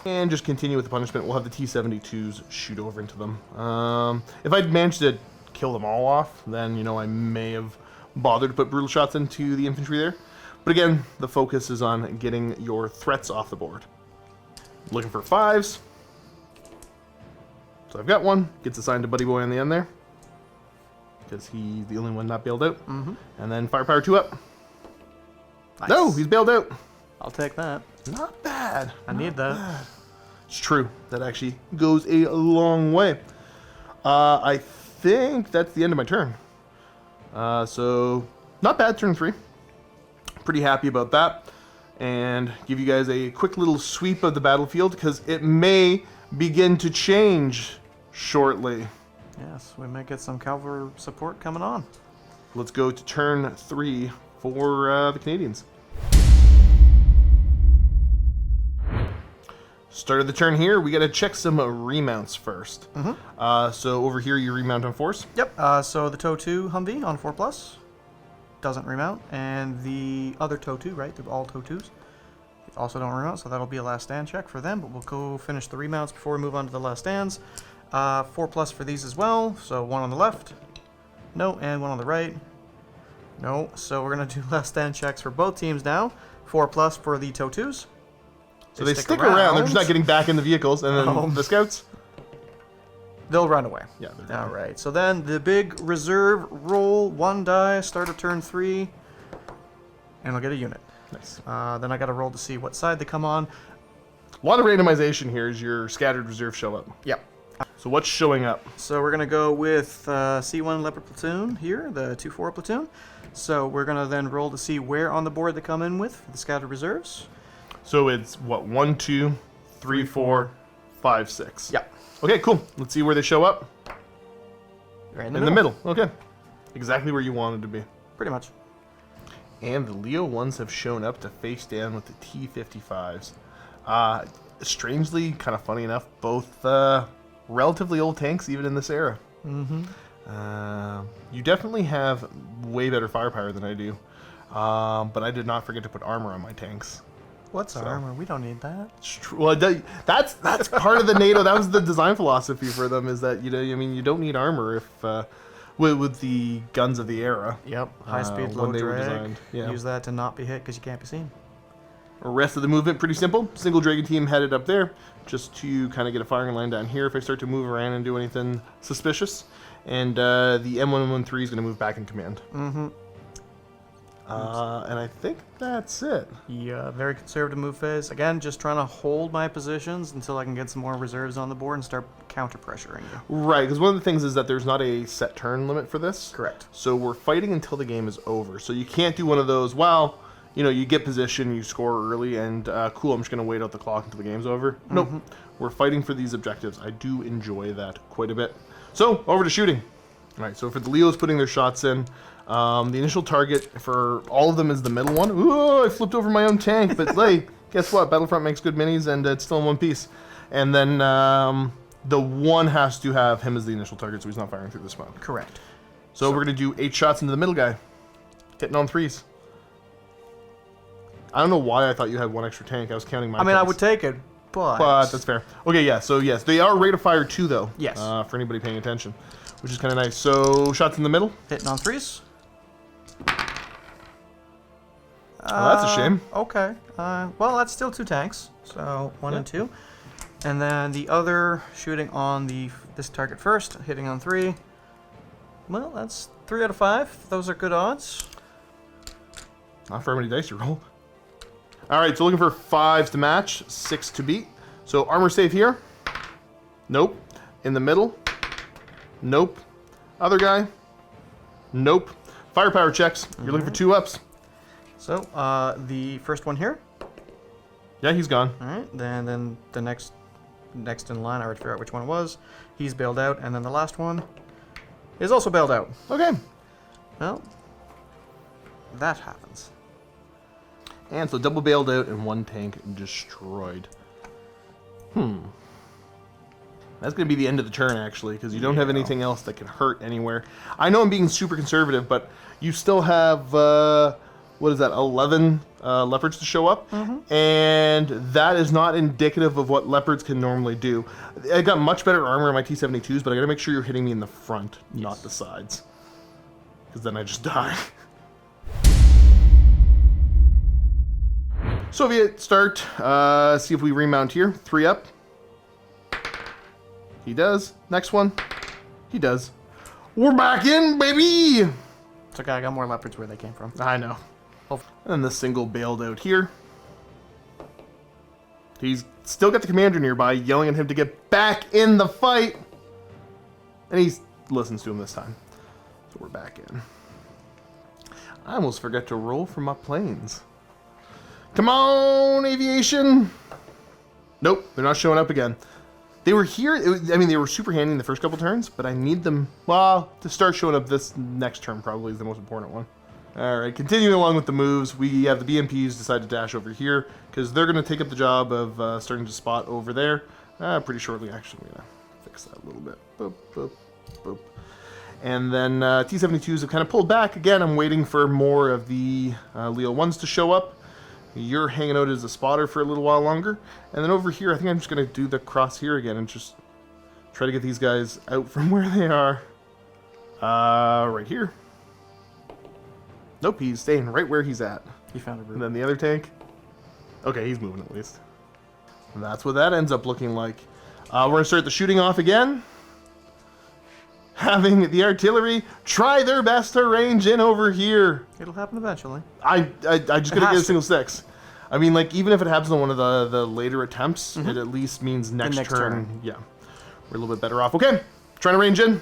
And just continue with the punishment. We'll have the T-72s shoot over into them. If I'd managed to kill them all off, then, you know, I may have bothered to put brutal shots into the infantry there. But again, the focus is on getting your threats off the board. Looking for 5s. So I've got one. Gets assigned to Buddy Boy on the end there. Because he's the only one not bailed out. And then firepower 2 up. Nice. No, he's bailed out. I'll take that. Not bad. I need that. It's true. That actually goes a long way. I think that's the end of my turn. So, not bad, turn 3. Pretty happy about that. And give you guys a quick little sweep of the battlefield because it may begin to change shortly. Yes, we may get some cavalry support coming on. Let's go to turn 3 for the Canadians. Start of the turn here, we got to check some remounts first. So over here, you remount on 4s. Yep, so the TOW 2 Humvee on 4+. Doesn't remount, and the other TOW 2, right? They're all TOW 2s. Also don't remount, so that'll be a last stand check for them, but we'll go finish the remounts before we move on to the last stands. 4+ for these as well, so 1 on the left. No, and 1 on the right. No, so we're going to do last stand checks for both teams now. 4+ for the TOW 2s. So they stick around. They're just not getting back in the vehicles. And then Oh. the scouts? They'll run away. Yeah, they're All right. So then the big reserve roll, 1 die, start of turn 3, and I'll get a unit. nice. Then I got to roll to see what side they come on. A lot of randomization here as your scattered reserve show up. Yep. So what's showing up? So we're going to go with C1 Leopard Platoon here, the 2-4 platoon. So we're going to then roll to see where on the board they come in with for the scattered reserves. So it's what? 1, 2, 3, 4, 5, 6. Yep. Okay, cool. Let's see where they show up. Right In the middle. Okay. Exactly where you wanted to be. Pretty much. And the Leo ones have shown up to face down with the T-55s. Strangely, kind of funny enough, both relatively old tanks even in this era. You definitely have way better firepower than I do. But I did not forget to put armor on my tanks. What's armor? We don't need that. It's true. Well, that's part of the NATO. That was the design philosophy for them. Is that you don't need armor if with the guns of the era. Yep. High speed, when low they were drag. designed, yeah. Use that to not be hit because you can't be seen. The rest of the movement pretty simple. Single Dragon team headed up there just to kind of get a firing line down here if I start to move around and do anything suspicious. And the M113 is going to move back in command. And I think that's it. Yeah, very conservative move phase. Again, just trying to hold my positions until I can get some more reserves on the board and start counter pressuring you. Right, because one of the things is that there's not a set turn limit for this. Correct. So we're fighting until the game is over. So you can't do one of those, well, you get position, you score early, and cool, I'm just going to wait out the clock until the game's over. Nope. We're fighting for these objectives. I do enjoy that quite a bit. So, over to shooting. All right, so for the Leos putting their shots in, the initial target for all of them is the middle one. Ooh, I flipped over my own tank, but hey, guess what? Battlefront makes good minis, and it's still in one piece. And then the one has to have him as the initial target, so he's not firing through the smoke. Correct. So we're going to do 8 shots into the middle guy, hitting on 3s. I don't know why I thought you had one extra tank. I was counting my I mean, I tanks. would take it, but But that's fair. Okay, yeah, so yes, they are rate of fire 2, though. Yes. For anybody paying attention, which is kind of nice. So, shots in the middle. hitting on 3s. Oh, that's a shame. Okay. Well, that's still 2 tanks. So 1 and 2. And then the other shooting on this target first, hitting on 3. Well, that's 3 out of 5. Those are good odds. Not for how many dice you roll. All right, so looking for 5s to match, 6 to beat. So armor save here. Nope. In the middle. Nope. Other guy. Nope. Firepower checks. You're looking for 2 ups. So the first one here. Yeah, he's gone. All right. Then the next in line, I already figured out which one it was. He's bailed out, and then the last one is also bailed out. Okay. Well, that happens. And so double bailed out and 1 tank destroyed. That's going to be the end of the turn, actually, because you don't have anything else that can hurt anywhere. I know I'm being super conservative, but you still have, what is that, 11 leopards to show up? And that is not indicative of what leopards can normally do. I got much better armor in my T-72s, but I got to make sure you're hitting me in the front, not the sides. Because then I just die. Soviet start. See if we remount here. 3 up. He does. Next one. He does. We're back in, baby! It's okay, I got more leopards where they came from. I know. And then the single bailed out here. He's still got the commander nearby, yelling at him to get back in the fight. And he listens to him this time. So we're back in. I almost forgot to roll for my planes. Come on, aviation! Nope, they're not showing up again. They were here, they were super handy in the first couple turns, but I need them, well, to start showing up this next turn probably is the most important one. Alright, continuing along with the moves, we have the BMPs decide to dash over here, because they're going to take up the job of starting to spot over there. Pretty shortly, actually, I'm going to fix that a little bit. Boop, boop, boop. And then T-72s have kind of pulled back. Again, I'm waiting for more of the Leo 1s to show up. You're hanging out as a spotter for a little while longer. And then over here, I think I'm just going to do the cross here again and just try to get these guys out from where they are. Right here. Nope, he's staying right where he's at. He found a route. And then the other tank. Okay, he's moving at least. And that's what that ends up looking like. We're going to start the shooting off again. Having the artillery try their best to range in over here. It'll happen eventually. I just gotta get a single 6. I mean, like, even if it happens on one of the later attempts, it at least means next turn. Yeah, we're a little bit better off. Okay, trying to range in.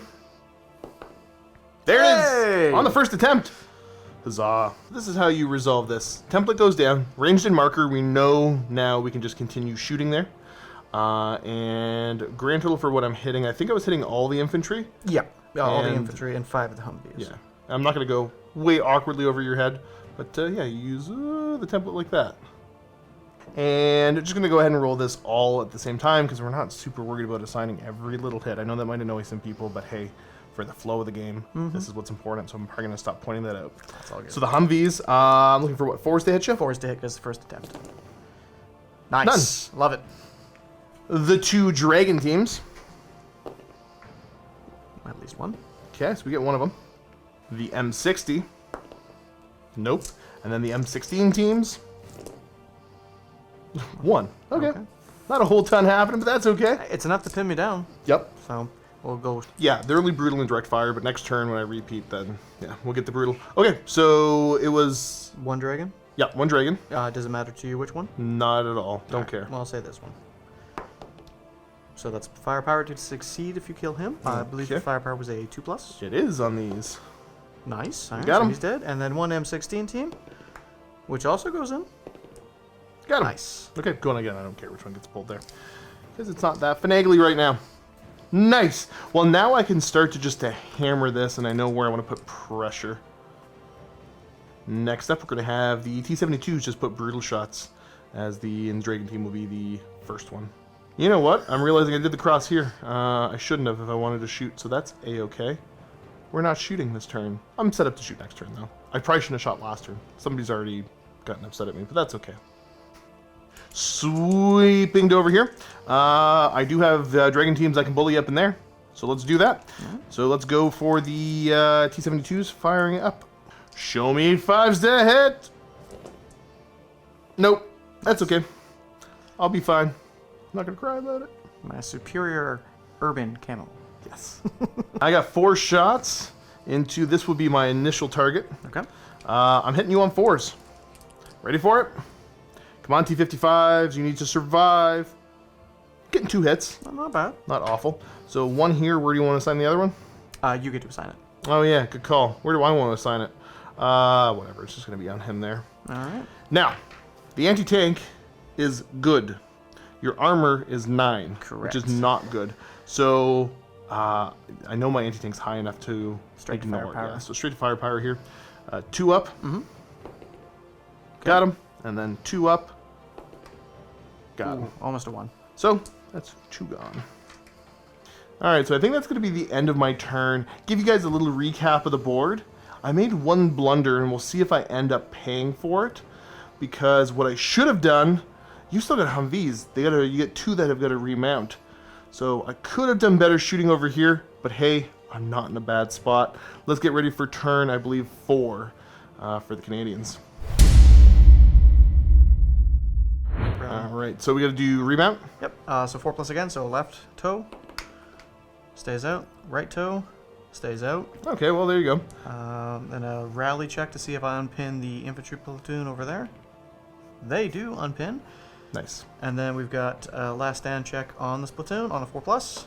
There it is! On the first attempt. Huzzah. This is how you resolve this. Template goes down, ranged in marker. We know now we can just continue shooting there. And grand total for what I'm hitting, I think I was hitting all the infantry. Yeah, all the infantry and 5 of the Humvees. Yeah, I'm not going to go way awkwardly over your head, but yeah, you use the template like that. And just going to go ahead and roll this all at the same time because we're not super worried about assigning every little hit. I know that might annoy some people, but hey, for the flow of the game, this is what's important, so I'm probably going to stop pointing that out. That's all good. So the Humvees, I'm looking for what, 4s to hit you? 4s to hit because the first attempt. Nice. Love it. The 2 Dragon teams. At least one. Okay, so we get one of them. The M60. Nope. And then the M16 teams. 1. Okay. Not a whole ton happening, but that's okay. It's enough to pin me down. Yep. So we'll go. Yeah, they're only brutal and direct fire, but next turn when I repeat, then yeah, we'll get the brutal. Okay, so it was 1 dragon. Yeah, 1 dragon. Does it matter to you which one? Not at all. Don't care. Well, I'll say this one. So that's firepower to succeed if you kill him. I believe the firepower was a 2+. It is on these. Nice. All right, Got so him. he's dead. And then 1 M16 team, which also goes in. Got him. Nice. Okay, going again. I don't care which one gets pulled there. Because it's not that finagly right now. Nice. Well, now I can start to just hammer this, and I know where I want to put pressure. Next up, we're going to have the T-72s just put brutal shots, as the Dragon team will be the first one. You know what? I'm realizing I did the cross here. I shouldn't have if I wanted to shoot, so that's A-okay. We're not shooting this turn. I'm set up to shoot next turn, though. I probably shouldn't have shot last turn. Somebody's already gotten upset at me, but that's okay. Sweeping to over here. I do have dragon teams I can bully up in there, so let's do that. So let's go for the T-72s firing up. Show me 5s to hit. Nope, that's okay. I'll be fine. I'm not gonna cry about it. My superior urban camo. Yes. I got 4 shots into this would be my initial target. Okay. I'm hitting you on 4s. Ready for it? Come on, T-55s. You need to survive. Getting 2 hits. Not bad. Not awful. So 1 here. Where do you want to assign the other one? You get to assign it. Oh, yeah. Good call. Where do I want to assign it? Whatever. It's just going to be on him there. All right. Now, the anti-tank is good. Your armor is 9. Correct. Which is not good. So, I know my anti-tank's high enough to Straight to ignore it. firepower. Yeah, so straight to firepower here. 2 up. Got him. And then 2 up. Got him. Ooh, almost a 1. So, that's 2 gone. Alright, so I think that's going to be the end of my turn. Give you guys a little recap of the board. I made 1 blunder, and we'll see if I end up paying for it. Because what I should have done, you still got Humvees. You get 2 that have got to remount. So I could have done better shooting over here, but hey, I'm not in a bad spot. Let's get ready for turn, I believe, 4 for the Canadians. Alright, so we got to do remount. Yep. So 4+ again. So left toe stays out. Right toe stays out. Okay, well, there you go. Then a rally check to see if I unpin the infantry platoon over there. They do unpin. Nice. And then we've got a last stand check on this platoon on a 4+.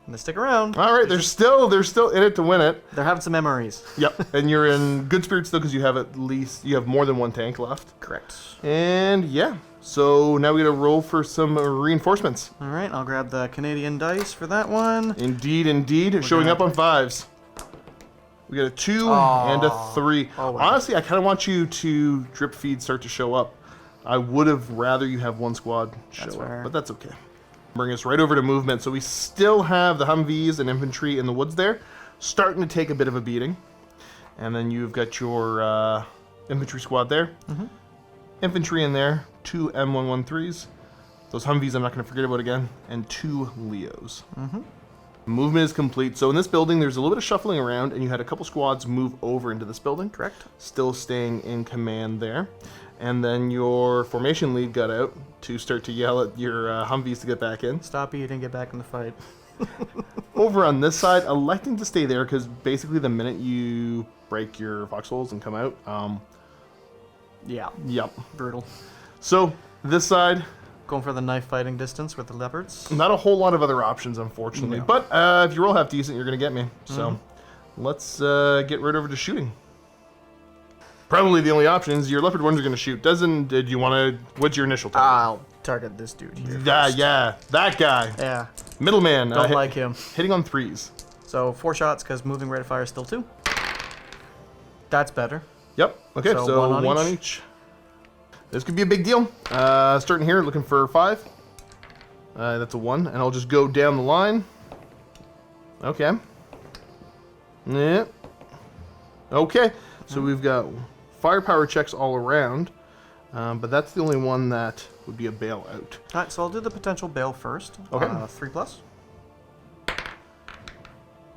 And they stick around. Alright, they're still in it to win it. They're having some memories. Yep, and you're in good spirits though because you have more than 1 tank left. Correct. And yeah, so now we gotta roll for some reinforcements. All right, I'll grab the Canadian dice for that one. Indeed, indeed. Showing up on 5s. We got a 2 and a 3. Oh, wow. Honestly, I kind of want you to drip feed start to show up. I would have rather you have 1 squad show That's up, fair. but that's okay. Bring us right over to movement. So we still have the Humvees and infantry in the woods there, starting to take a bit of a beating. And then you've got your infantry squad there. Infantry in there, 2 M113s. Those Humvees I'm not going to forget about again, and 2 Leos. Movement is complete. So in this building, there's a little bit of shuffling around, and you had a couple squads move over into this building. Correct. Still staying in command there. And then your formation lead got out to start to yell at your Humvees to get back in. Stop eating, get back in the fight. Over on this side, electing to stay there because basically the minute you break your foxholes and come out, Yeah. yep. Brutal. So this side, Going for the knife fighting distance with the leopards. not a whole lot of other options, unfortunately. No. But if you roll half decent, you're going to get me. So let's get right over to shooting. Probably the only option is your leopard ones are going to shoot. Did you want to? What's your initial target? I'll target this dude here. Yeah, that guy. Yeah. Middleman. Don't like him. Hitting on 3s. So 4 shots because moving rate of fire is still 2. That's better. Yep. Okay, So so one one on on each. This could be a big deal. Starting here, looking for 5. That's a 1, and I'll just go down the line. Okay. Yeah. Okay, so we've got firepower checks all around, but that's the only one that would be a bailout. All right, so I'll do the potential bail first. Okay. 3+.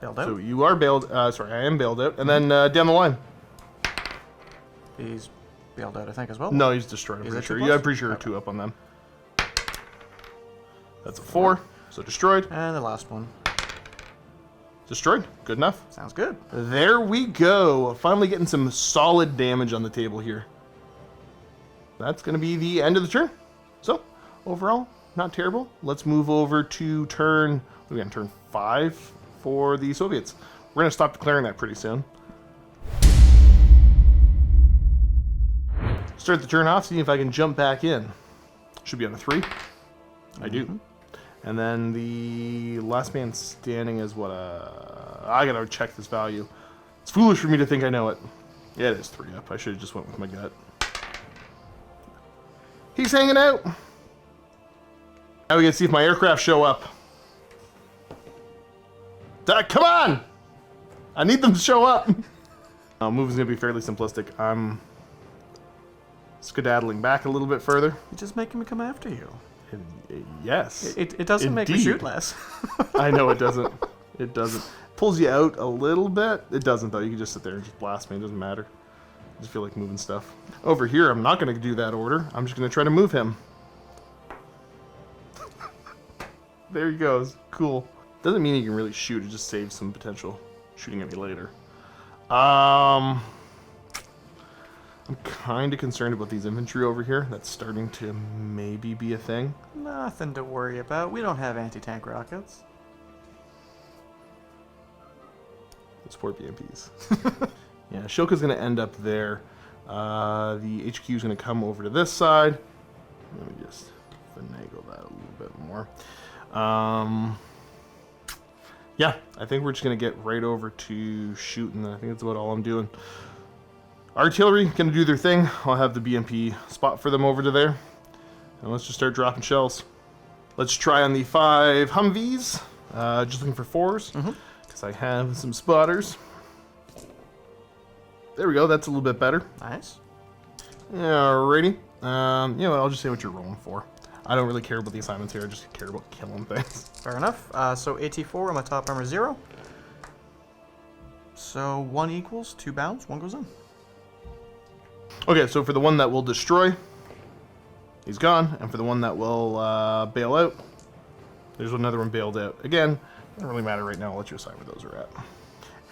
Bailed out. So you are bailed. Sorry, I am bailed out, and then down the line. He's bailed out, I think, as well. No, he's destroyed. I'm Is pretty it sure. 2+? Yeah, I'm pretty sure 2 up on them. That's a 4. So destroyed. And the last one. Destroyed. Good enough. Sounds good. There we go. Finally getting some solid damage on the table here. That's going to be the end of the turn. So, overall, not terrible. Let's move over to turn 5 for the Soviets. We're going to stop declaring that pretty soon. Start the turn off, see if I can jump back in. Should be on a 3. I do. And then the last man standing is what I gotta check this value. It's foolish for me to think I know it. Yeah, it is 3 up. I should have just went with my gut. He's hanging out. Now we gotta see if my aircraft show up. Come on! I need them to show up. Moving's gonna be fairly simplistic. I'm skedaddling back a little bit further. You just make him come after you. Yes. It doesn't make me Indeed. shoot less. I know it doesn't. It doesn't. Pulls you out a little bit. It doesn't though. You can just sit there and just blast me. It doesn't matter. I just feel like moving stuff. Over here, I'm not going to do that order. I'm just going to try to move him. There he goes. Cool. Doesn't mean he can really shoot. It just saves some potential shooting at me later. I'm kind of concerned about these infantry over here. That's starting to maybe be a thing. Nothing to worry about. We don't have anti-tank rockets. Let's support BMPs. Yeah, Shoka's going to end up there. The HQ is going to come over to this side. Let me just finagle that a little bit more. Yeah, I think we're just going to get right over to shooting. I think that's about all I'm doing. Artillery going to do their thing. I'll have the BMP spot for them over to there. And let's just start dropping shells. Let's try on the 5 Humvees. Just looking for 4s. Because I have some spotters. There we go. That's a little bit better. Nice. Alrighty. You know what? I'll just say what you're rolling for. I don't really care about the assignments here. I just care about killing things. Fair enough. So AT4 on my top armor 0. So 1 equals 2 bounds. 1 goes in. Okay, so for the one that will destroy, he's gone. And for the one that will bail out, there's another one bailed out. Again, doesn't really matter right now. I'll let you decide where those are at.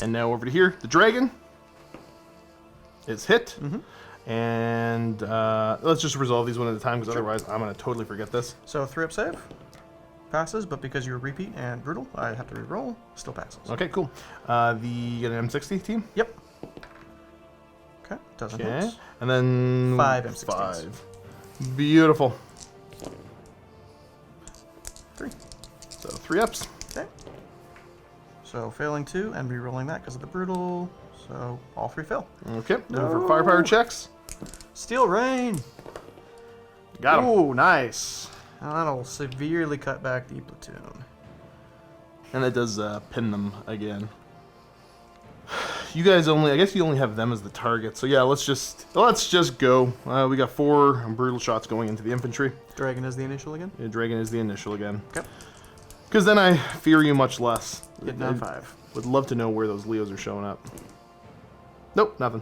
And now over to here, the dragon is hit. And let's just resolve these one at a time, because otherwise I'm going to totally forget this. So 3 up save. Passes, but because you're repeat and brutal, I have to re-roll. Still passes. Okay, cool. You get an M60 team? Yep. Okay, doesn't Okay. hit. And then 5 M16s. 5. Beautiful. 3. So 3 ups. Okay. So failing 2 and re-rolling that because of the brutal. So all 3 fail. Okay, now for firepower checks. Steel rain. Got him. Ooh, nice. Now that'll severely cut back the platoon. And that does pin them again. You guys I guess you only have them as the target. So yeah, let's just go. We got 4 brutal shots going into the infantry. Dragon is the initial again? The dragon is the initial again. Okay. Because then I fear you much less. Hit down 5. Would love to know where those Leos are showing up. Nope, nothing.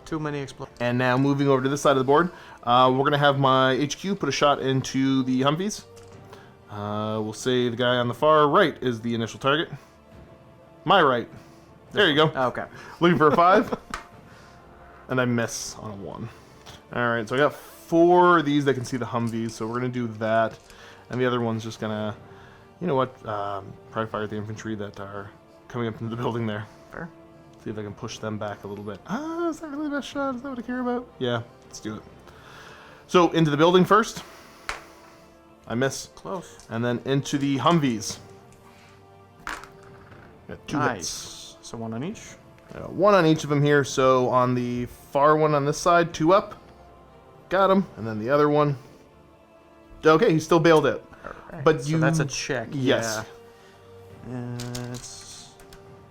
Too many explosions. And now moving over to this side of the board, we're going to have my HQ put a shot into the Humvees. We'll say the guy on the far right is the initial target. My right. There you go. Okay. Looking for a 5. And I miss on a 1. Alright, so I got 4 of these that can see the Humvees, so we're going to do that. And the other one's just going to, you know what, probably fire at the infantry that are coming up into the building there. Fair. See if I can push them back a little bit. Is that really the best shot? Is that what I care about? Yeah, let's do it. So, into the building first. I miss. Close. And then into the Humvees. Got 2 Nice. hits. So 1 on each. 1 on each of them here. So, on the far one on this side, 2 up. Got him. And then the other one. Okay, he's still bailed out. Alright. But So that's a check. Yes. Yeah. Let's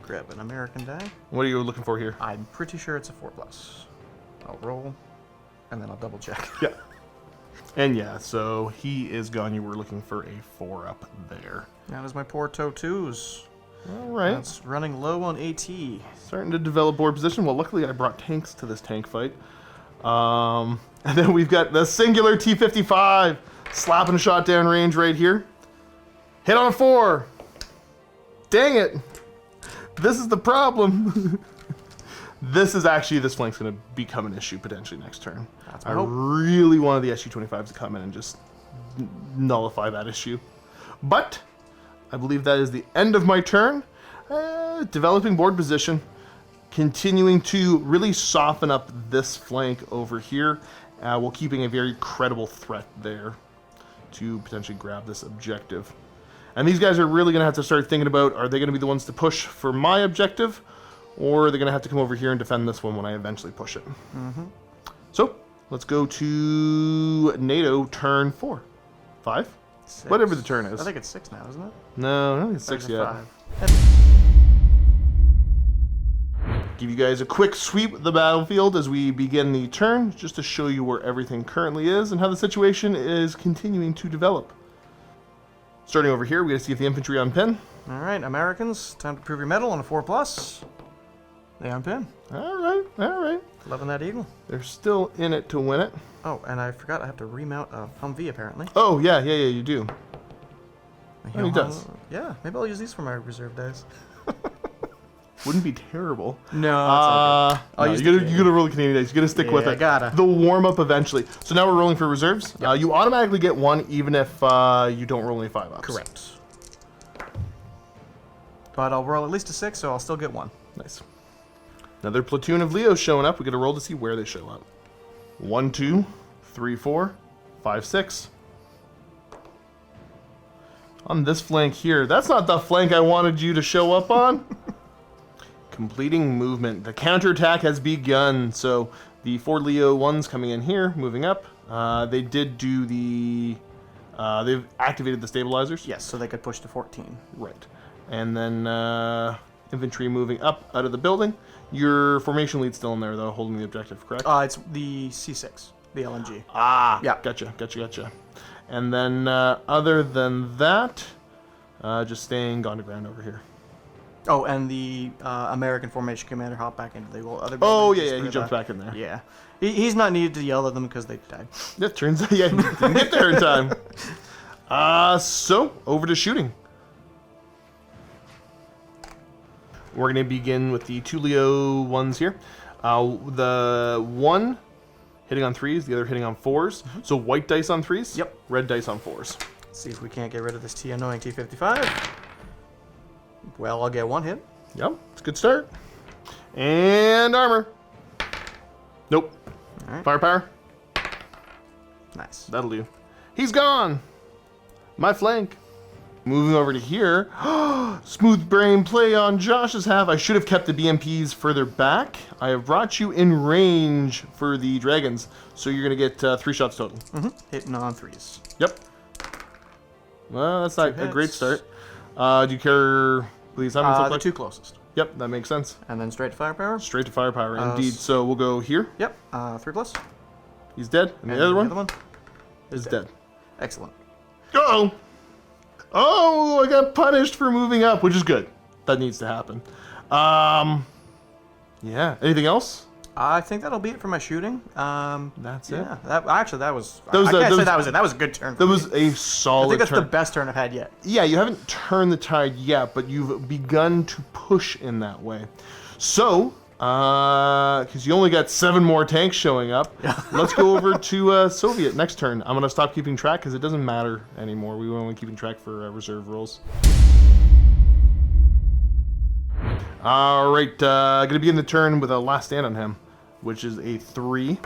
grab an American die. What are you looking for here? I'm pretty sure it's a 4+. I'll roll, and then I'll double check. Yeah. And yeah, so he is gone. You were looking for a 4 up there. That is my poor TOW2s. Alright. That's running low on AT. Starting to develop board position. Well, luckily I brought tanks to this tank fight. And then we've got the singular T-55 slapping a shot down range right here. Hit on a 4. Dang it. This is the problem. This flank's going to become an issue potentially next turn. That's my I hope. really wanted the SU-25s to come in and just nullify that issue. But I believe that is the end of my turn. Developing board position. Continuing to really soften up this flank over here, while keeping a very credible threat there to potentially grab this objective. And these guys are really going to have to start thinking about, are they going to be the ones to push for my objective, or are they going to have to come over here and defend this one when I eventually push it? So, let's go to NATO turn 4. 5? 6. Whatever the turn is. I think it's 6 now, isn't it? No, I don't think it's 6 Or is it yet. 5? Give you guys a quick sweep of the battlefield as we begin the turn, just to show you where everything currently is and how the situation is continuing to develop. Starting over here, we got to see if the infantry unpin. All right, Americans, time to prove your mettle on a 4+. They unpin. All right, all right. Loving that eagle. They're still in it to win it. Oh, and I forgot I have to remount a Humvee apparently. Oh, yeah, you do. Oh, he does. Yeah, maybe I'll use these for my reserve days. Wouldn't be terrible. No, that's all good. I'll use you gotta roll the Canadian dice. You gotta stick with it. I gotta. The warm up eventually. So now we're rolling for reserves. Yep. You automatically get one even if you don't roll any 5-ups. Correct. But I'll roll at least a 6, so I'll still get 1. Nice. Another platoon of Leos showing up. We gotta roll to see where they show up. 1, 2, 3, 4, 5, 6. On this flank here. That's not the flank I wanted you to show up on. Completing movement. The counterattack has begun. So the 4 Leo ones coming in here, moving up. They did do the... they've activated the stabilizers. Yes, so they could push to 14. Right. And then infantry moving up out of the building. Your formation lead's still in there, though, holding the objective, correct? It's the C6, the LMG. Ah, yeah. Gotcha. And then other than that, just staying gone to ground over here. Oh, and the American formation commander hopped back into the other building. Oh, yeah, he jumped back in there. Yeah. He's not needed to yell at them because they died. That turns out, yeah, he didn't get there in time. So, over to shooting. We're going to begin with the 2 Leo ones here. The one hitting on 3s, the other hitting on 4s. Mm-hmm. So white dice on 3s, yep. Red dice on 4s. Let's see if we can't get rid of this annoying T-55. Well, I'll get 1 hit. Yep, it's a good start. And armor. Nope. All right. Firepower. Nice. That'll do. He's gone. My flank. Moving over to here. Smooth brain play on Josh's half. I should have kept the BMPs further back. I have brought you in range for the dragons. So you're going to get 3 shots total. Mm-hmm. Hitting on 3s. Yep. Well, that's not a great start. Do you care what the assignments look the like? 2 closest. Yep, that makes sense. And then straight to firepower? Straight to firepower, indeed. So we'll go here. Yep, 3+. He's dead. And the other one? Is dead. Excellent. Uh-oh! Oh, I got punished for moving up, which is good. That needs to happen. Yeah. Anything else? I think that'll be it for my shooting. That's it. Yeah. That was. That was I the- can't that say was- that was it. That was a good turn. That was a solid I think that's turn. the best turn I've had yet. Yeah, you haven't turned the tide yet, but you've begun to push in that way. So, because you only got 7 more tanks showing up, let's go over to Soviet next turn. I'm going to stop keeping track because it doesn't matter anymore. We were only keeping track for reserve rolls. All right, going to begin the turn with a last stand on him, which is a 3.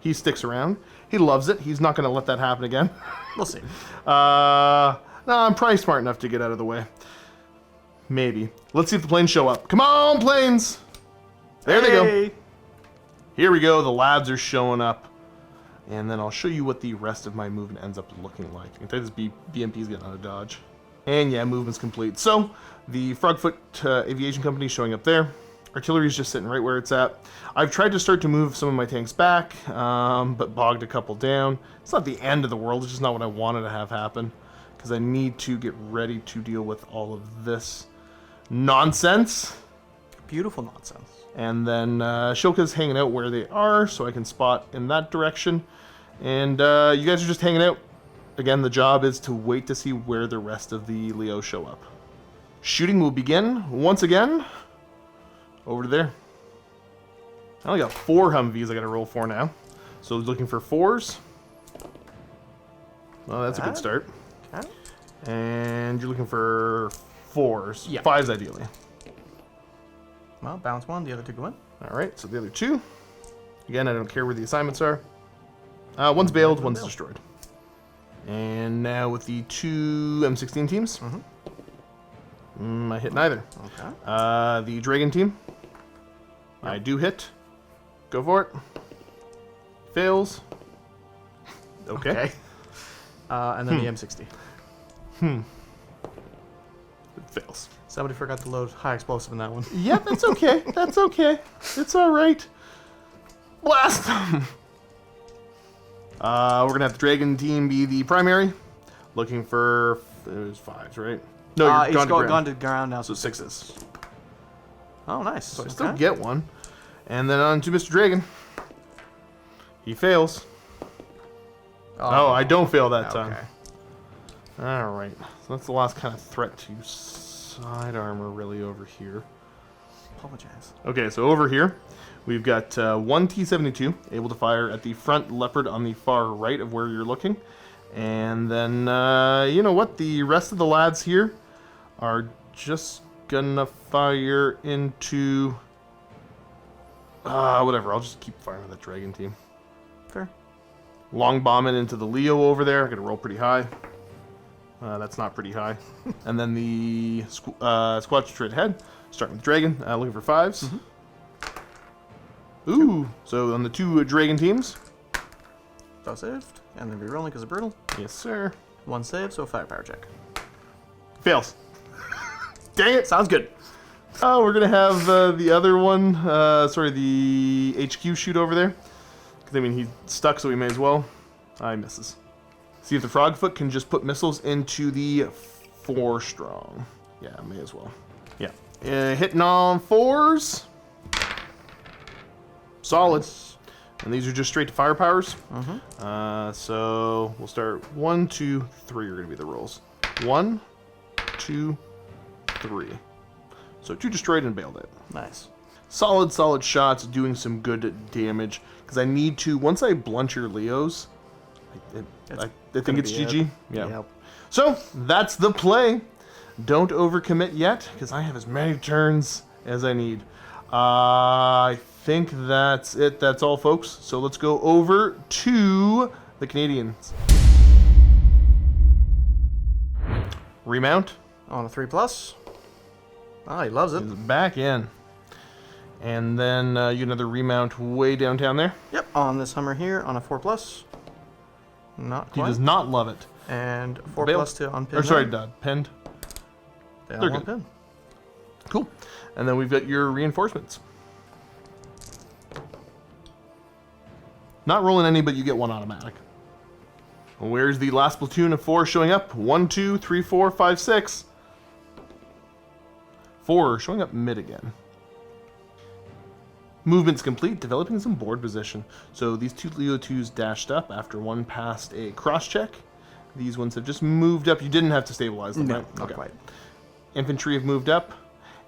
He sticks around. He loves it. He's not going to let that happen again. We'll see. No, I'm probably smart enough to get out of the way. Maybe. Let's see if the planes show up. Come on, planes! There they go. Here we go. The lads are showing up. And then I'll show you what the rest of my movement ends up looking like. You can tell this BMP's getting out of dodge. And yeah, movement's complete. So, the Frogfoot Aviation Company showing up there. Artillery's just sitting right where it's at. I've tried to start to move some of my tanks back, but bogged a couple down. It's not the end of the world. It's just not what I wanted to have happen. Because I need to get ready to deal with all of this nonsense. Beautiful nonsense. And then Shoka's hanging out where they are, so I can spot in that direction. And you guys are just hanging out. Again, the job is to wait to see where the rest of the Leo show up. Shooting will begin once again. Over to there. I only got 4 Humvees I gotta roll for now. So looking for 4s. Well, that's a good start. Okay. And you're looking for 4s. Yeah. 5s ideally. Well, bounce 1, the other 2 go in. Alright, so the other 2. Again, I don't care where the assignments are. One's bailed, one's destroyed. And now with the 2 M16 teams. I hit neither. Okay. The Dragon team. I do hit. Go for it. Fails. Okay. And then the M60. It fails. Somebody forgot to load high explosive in that one. Yeah, that's okay. That's okay. It's all right. Blast them. We're gonna have the dragon team be the primary, looking for there's 5s, right? No, you're He's gone to ground now, so 6s. Oh, nice. So I still get one, and then on to Mr. Dragon. He fails. Oh, I don't fail that time. All right. So that's the last kind of threat to side armor, really, over here. Apologize. Okay, so over here, we've got one T-72 able to fire at the front leopard on the far right of where you're looking. And then, you know what? The rest of the lads here are just gonna fire into... whatever, I'll just keep firing at the dragon team. Fair. Long bombing into the Leo over there. I'm gonna roll pretty high. That's not pretty high. And then the squad straight ahead, starting with dragon, looking for 5s. Ooh, so on the 2 dragon teams. Both saved, and then rerolling because of brutal. Yes, sir. 1 save, so firepower check. Fails. Dang it. Sounds good. Oh, we're gonna have the other one, the HQ shoot over there. Because, I mean, he's stuck, so he may as well. He misses. See if the Frogfoot can just put missiles into the 4 strong. Yeah, may as well. Yeah. Hitting on 4s. Solid. And these are just straight to firepowers. So we'll start 1, 2, 3 are going to be the rolls. 1, 2, 3. So 2 destroyed and bailed it. Nice. Solid shots, doing some good damage. Because I need to, once I blunt your Leos, I think it's GG. Yeah. Yep. So that's the play. Don't overcommit yet, because I have as many turns as I need. I think that's it. That's all, folks. So let's go over to the Canadians. Remount. On a 3+. Ah, he loves it. Is back in. And then you get another remount way downtown there. Yep, on this Hummer here, on a 4+. Not He quite. does not love it. And 4+ Bail. to unpin. Or sorry, pinned. They're They're good. good. Cool. And then we've got your reinforcements. Not rolling any, but you get 1 automatic. Where's the last platoon of 4 showing up? 1, 2, 3, 4, 5, 6. 4 showing up mid again. Movement's complete, developing some board position. So these 2 Leo 2s dashed up after 1 passed a cross check. These ones have just moved up. You didn't have to stabilize them, No, right? not quite. Infantry have moved up,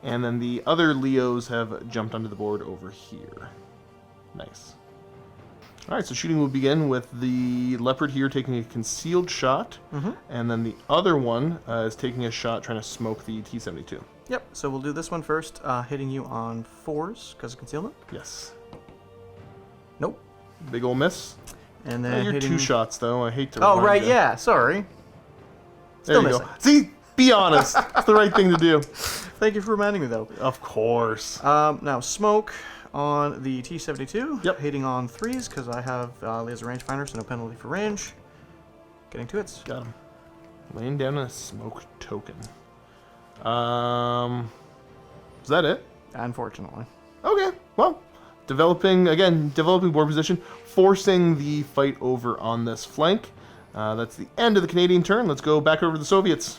and then the other Leos have jumped onto the board over here. Nice. All right, so shooting will begin with the Leopard here taking a concealed shot, and then the other one is taking a shot trying to smoke the T-72. Yep, so we'll do this one first, hitting you on 4s because of concealment. Yes. Nope. Big ol' miss. And then You're hitting... 2 shots, though. I hate to Oh, remind right, you. yeah, sorry. There Still you missing. go. See? Be honest. It's the right thing to do. Thank you for reminding me, though. Of course. Now, smoke on the T-72. Yep. Hitting on 3s because I have laser rangefinder, so no penalty for range. Getting 2 hits. Got him. Laying down a smoke token. Is that it? Unfortunately. Okay, well, developing board position, forcing the fight over on this flank. That's the end of the Canadian turn. Let's go back over to the Soviets.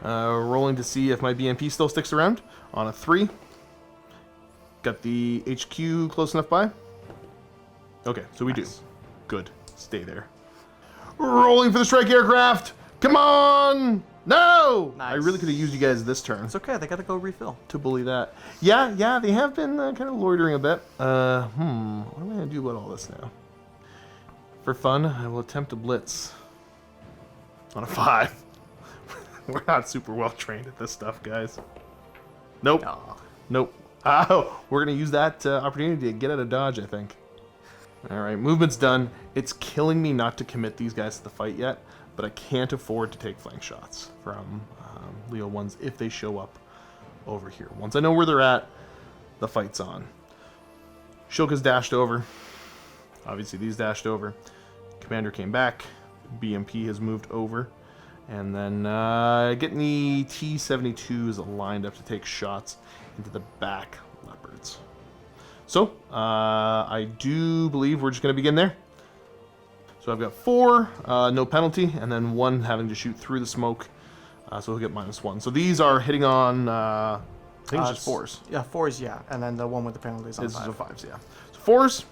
Rolling to see if my BMP still sticks around on a 3. Got the HQ close enough by. Okay, so we do. Good. Stay there. Rolling for the strike aircraft. Come on! No! Nice. I really could have used you guys this turn It's okay, they gotta go refill. to bully that. Yeah, they have been kind of loitering a bit. What am I going to do about all this now? For fun, I will attempt a blitz on a 5. We're not super well trained at this stuff, guys. Nope. Aw. Nope. Oh, we're going to use that opportunity to get out of dodge, I think. All right, movement's done. It's killing me not to commit these guys to the fight yet, but I can't afford to take flank shots from Leo 1s if they show up over here. Once I know where they're at, the fight's on. Shilka's dashed over. Obviously, these dashed over. Commander came back. BMP has moved over. And then getting the T-72s lined up to take shots into the back leopards. So, I do believe we're just going to begin there. So I've got 4, no penalty, and then 1 having to shoot through the smoke. So he'll get -1. So these are hitting on, I think it's just 4s. Yeah, 4s, yeah. And then the one with the penalties on This 5. is a 5s, yeah. So 4s.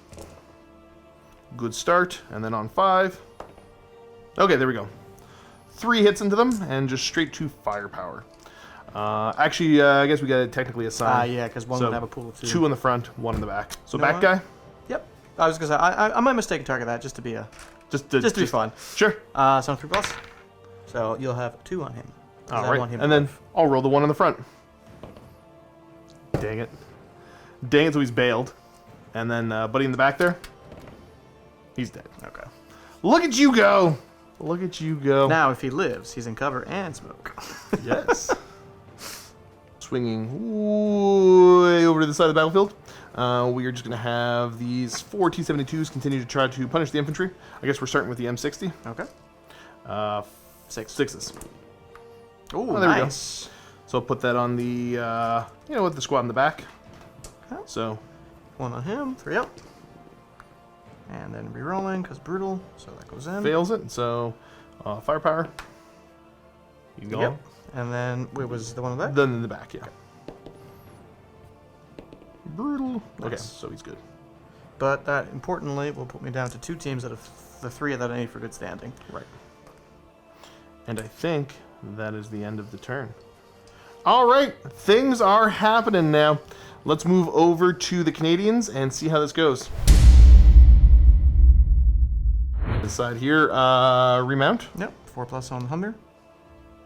Good start. And then on 5. Okay, there we go. 3 hits into them, and just straight to firepower. Actually, I guess we got to technically assign. Yeah, because one would have a pool of 2. 2 in the front, 1 in the back. So You know back what? guy. Yep. I was gonna say I might mistake target that just to be Just to be fun. Sure. So I'm 3+. So you'll have 2 on him. 'cause All I right. want him And to then live. I'll roll the 1 in the front. Dang it. Dang it, so he's bailed. And then Buddy in the back there. He's dead. Okay. Look at you go. Look at you go. Now, if he lives, he's in cover and smoke. Yes. Swinging way over to the side of the battlefield. We are just going to have these 4 T-72s continue to try to punish the infantry. I guess we're starting with the M60. Okay. 6. 6s. Ooh, Oh, there we go. nice. So I'll put that on the, with the squad in the back. Okay. So 1 on him, 3 up. And then re-rolling, because brutal, so that goes in. fails it. So firepower. You go. Yep. And then, wait, was the one on the back? Then in the back, yeah. Brutal. Okay, Nice. so he's good. But that, importantly, will put me down to 2 teams out of the 3 that I need for good standing. Right. And I think that is the end of the turn. All right, things are happening now. Let's move over to the Canadians and see how this goes. This side here, remount. Yep, 4+ on Hummer.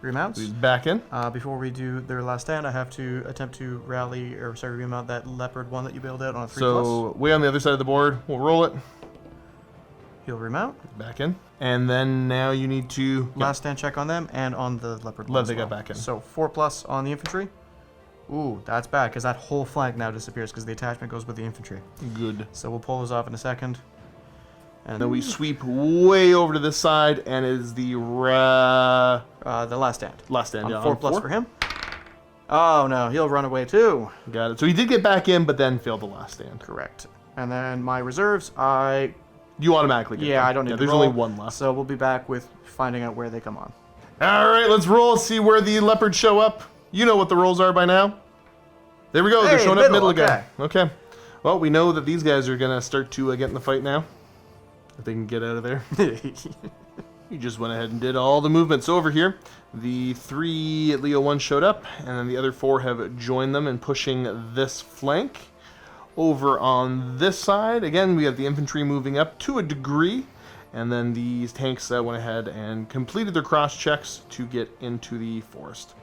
Remounts. He's back in. Before we do their last stand, I have to attempt to remount that leopard one that you bailed out on a 3+. So way on the other side of the board, we'll roll it. He'll remount. Back in. And then now you need to... Last stand check on them and on the leopard one. Let as they get well. back in. So 4+ on the infantry. Ooh, that's bad because that whole flank now disappears because the attachment goes with the infantry. Good. So we'll pull those off in a second. And Then we sweep way over to this side, and it is the the last stand. last stand. On Yeah, 4+ for him. Oh no, he'll run away too. Got it. So he did get back in, but then failed the last stand. Correct. And then my reserves, You automatically get them. I don't need to There's roll. only 1 left. So we'll be back with finding out where they come on. All right, let's roll. See where the leopards show up. You know what the rolls are by now. There we go. They're Hey, showing up middle, middle again. Okay. Well, we know that these guys are gonna start to get in the fight now. If they can get out of there. You just went ahead and did all the movements over here. The 3 Leo 1 showed up, and then the other 4 have joined them in pushing this flank. Over on this side, again, we have the infantry moving up to a degree, and then these tanks went ahead and completed their cross checks to get into the forest.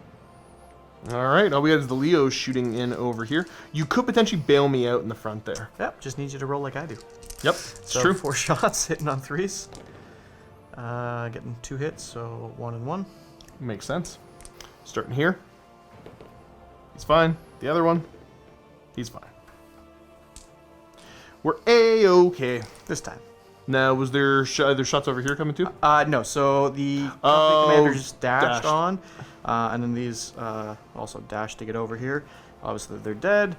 All right, all we got is the Leos shooting in over here. You could potentially bail me out in the front there. Yep, just need you to roll like I do. Yep, it's So true. 4 shots hitting on 3s. Getting 2 hits, so 1 and 1. Makes sense. Starting here. He's fine. The other one, he's fine. We're A-okay. This time. Now, was there other shots over here coming too? No, so the company commander just dashed on. And then these also dashed to get over here. Obviously, they're dead.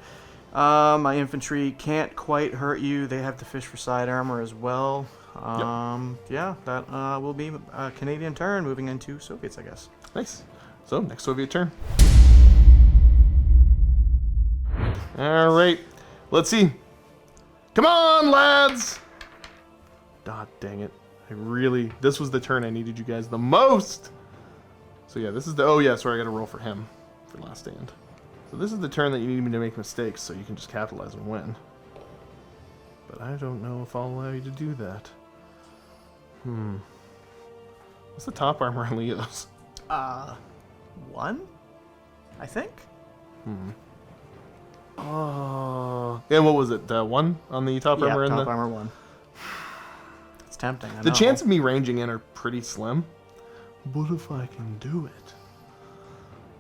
My infantry can't quite hurt you. They have to fish for side armor as well. Yeah, that will be a Canadian turn, moving into Soviets, I guess. Nice. So, next Soviet turn. All right. Let's see. Come on, lads! God dang it. This was the turn I needed you guys the most. So yeah, this is the, oh yeah, sorry, I gotta roll for him for last stand. So this is the turn that you need me to make mistakes so you can just capitalize and win. But I don't know if I'll allow you to do that. What's the top armor on Leo's? 1, I think. Oh. Yeah, what was it? 1 on the top armor? Yeah, and top the... armor 1. It's tempting, I The know. chance of me ranging in are pretty slim. But if I can do it,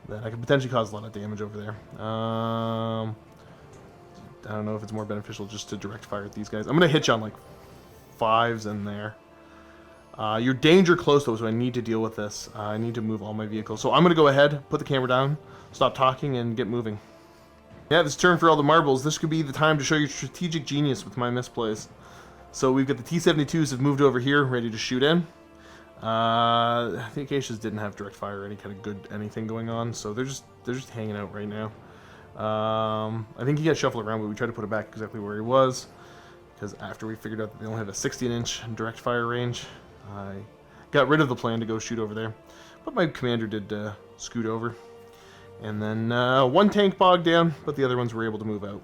then I could potentially cause a lot of damage over there. I don't know if it's more beneficial just to direct fire at these guys. I'm going to hit you on like 5s in there. You're danger close though, so I need to deal with this. I need to move all my vehicles. So I'm going to go ahead, put the camera down, stop talking, and get moving. Yeah, this turn for all the marbles. This could be the time to show your strategic genius with my misplays. So we've got the T-72s have moved over here, ready to shoot in. The Acacias didn't have direct fire or any kind of good anything going on, so they're just hanging out right now. I think he got shuffled around, but we tried to put it back exactly where he was, because after we figured out that they only have a 16-inch direct fire range, I got rid of the plan to go shoot over there. But my commander did scoot over. And then one tank bogged down, but the other ones were able to move out.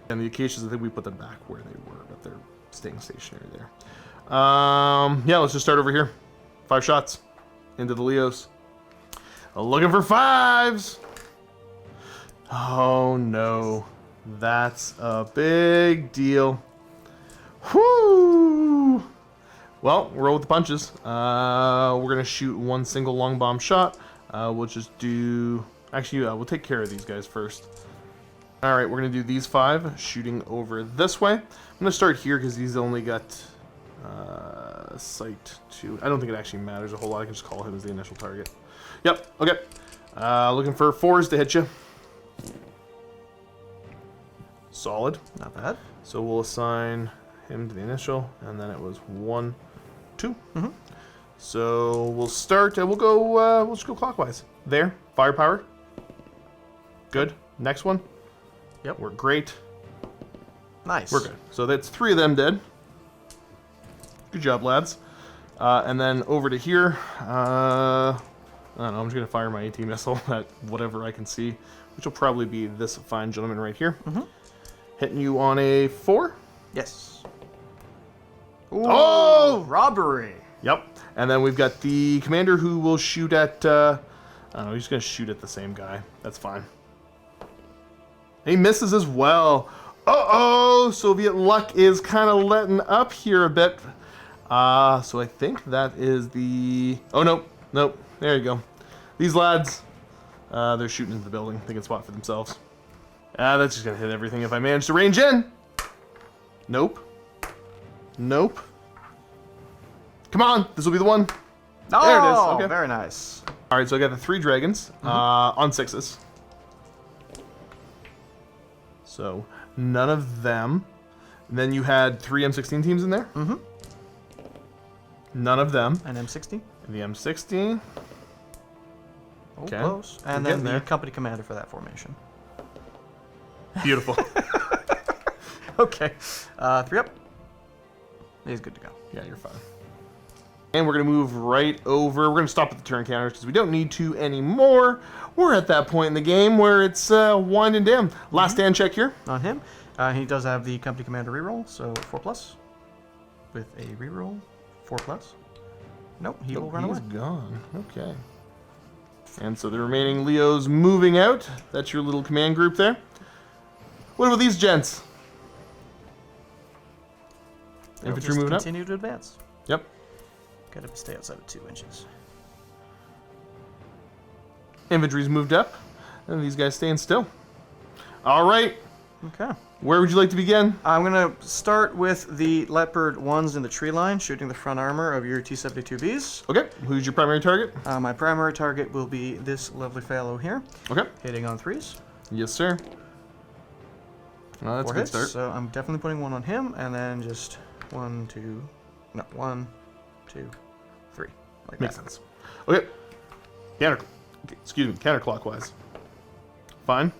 And the Acacias, I think we put them back where they were, but they're staying stationary there. Yeah, let's just start over here. 5 shots into the Leos. Looking for 5s. Oh no, that's a big deal. Whoo! Well, roll with the punches. We're gonna shoot one single long bomb shot. We'll just do. Actually, we'll take care of these guys first. All right, we're gonna do these 5 shooting over this way. I'm gonna start here because he's only got sight to. I don't think it actually matters a whole lot. I can just call him as the initial target. Yep. Okay. Looking for 4s to hit you. Solid. Not bad. So we'll assign him to the initial, and then it was 1, 2. So we'll start. We'll go. We'll just go clockwise. There. Firepower. Good. Next one. Yep. We're great. Nice. We're good. So that's 3 of them dead. Good job, lads. And then over to here. I don't know. I'm just gonna fire my AT missile at whatever I can see, which will probably be this fine gentleman right here. Hitting you on a 4. Yes. Ooh, Oh! robbery. Yep. And then we've got the commander who will shoot at. I don't know. He's gonna shoot at the same guy. That's fine. He misses as well. Uh-oh! Soviet luck is kind of letting up here a bit. So I think that is the... Oh, nope. Nope. There you go. These lads, they're shooting into the building. They can spot for themselves. That's just going to hit everything if I manage to range in. Nope. Nope. Come on. This will be the one. Oh, there it is. Okay. Very nice. All right, so I got the 3 dragons on 6s. So none of them. And then you had 3 M16 teams in there. None of them. An M60. The M60. Oh, Okay. close. And We're then getting the there. company commander for that formation. Beautiful. Okay. 3 up. He's good to go. Yeah, you're fine. And we're going to move right over. We're going to stop at the turn counters because we don't need to anymore. We're at that point in the game where it's winding down. Last stand check here. On him. He does have the company commander reroll, so 4+. With a reroll, 4+. Nope, he will run away. He's gone. Okay. And so the remaining Leos moving out. That's your little command group there. What about these gents? They'll Infantry just moving up? continue to advance. Yep. Gotta stay outside of 2 inches. Infantry's moved up. And these guys staying still. All right. Okay. Where would you like to begin? I'm gonna start with the Leopard 1s in the tree line, shooting the front armor of your T-72Bs. Okay. Who's your primary target? My primary target will be this lovely fellow here, Okay. hitting on 3s. Yes, sir. Well, that's 4 a good hits, start. so I'm definitely putting 1 on him, and then just 1, 2, 3, like Makes that. sense. Okay. Counterclockwise. Fine.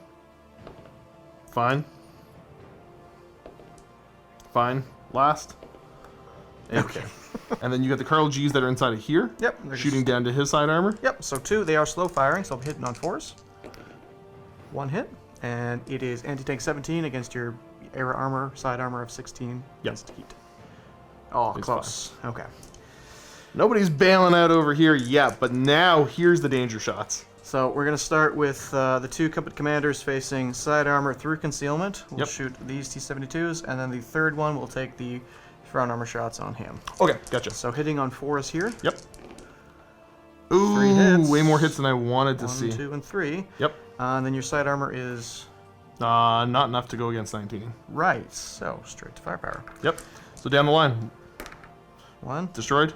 Fine. Fine. Last. Okay. And then you got the Carl G's that are inside of here. Yep. they're Shooting down to his side armor. Yep. So 2, they are slow firing, so I'll be hitting on 4s. 1 hit, and it is anti-tank 17 against your era armor, side armor of 16 against heat. Oh, It's close. Okay. Nobody's bailing out over here yet, but now here's the danger shots. So we're going to start with the 2 company commanders facing side armor through concealment. We'll Yep. shoot these T-72s, and then the 3rd one will take the front armor shots on him. Okay, gotcha. So hitting on 4s here. Yep. Ooh, 3 hits. way more hits than I wanted to 1, see. 2, and 3. Yep. And then your side armor is Not enough to go against 19. right. So straight to firepower. Yep. So down the line. 1, Destroyed.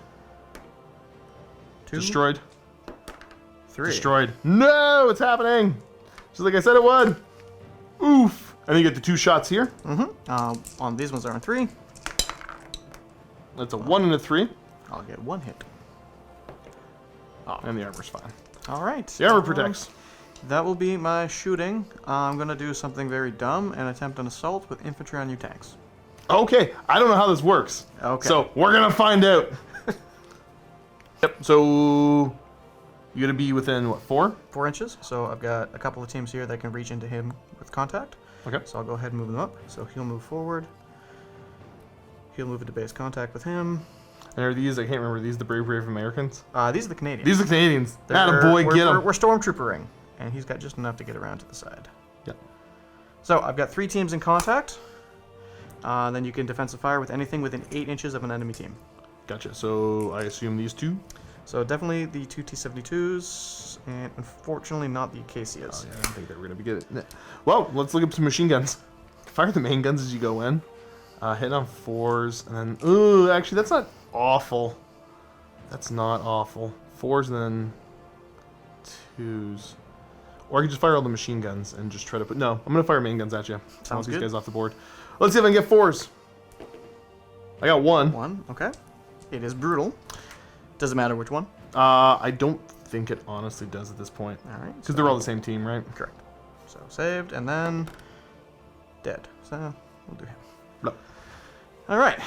2, Destroyed. 3. Destroyed. No, it's happening. Just like I said it would. Oof. And then you get the 2 shots here. On these ones are on 3. That's a 1 and a 3. I'll get 1 hit. And the armor's fine. All right. The armor protects. That will be my shooting. I'm going to do something very dumb and attempt an assault with infantry on your tanks. Okay, I don't know how this works. Okay. So we're gonna find out. Yep. So you gotta be within what, 4? 4 inches. So I've got a couple of teams here that can reach into him with contact. Okay. So I'll go ahead and move them up. So he'll move forward. He'll move into base contact with him. And are these? I can't remember. Are these the brave Americans? These are the Canadians. These are the Canadians. Attaboy, get them. We're stormtroopering, and he's got just enough to get around to the side. Yep. So I've got 3 teams in contact. Then you can defensive fire with anything within 8 inches of an enemy team. Gotcha. So I assume these 2. So definitely the 2 T-72s, and unfortunately not the Acacias. Oh, yeah, I didn't think they were gonna be good. Well, let's look up some machine guns. Fire the main guns as you go in. Hit on 4s, and then ooh, actually that's not awful. That's not awful. 4s and then 2s. Or I could just fire all the machine guns and just try to put. No, I'm gonna fire main guns at you. I want these guys off the board. Let's see if I can get 4s. I got 1. 1, okay. It is brutal. Doesn't matter which one. I don't think it honestly does at this point. All right. Because they're all the same team, right? Correct. So saved, and then dead. So we'll do him. No. All right.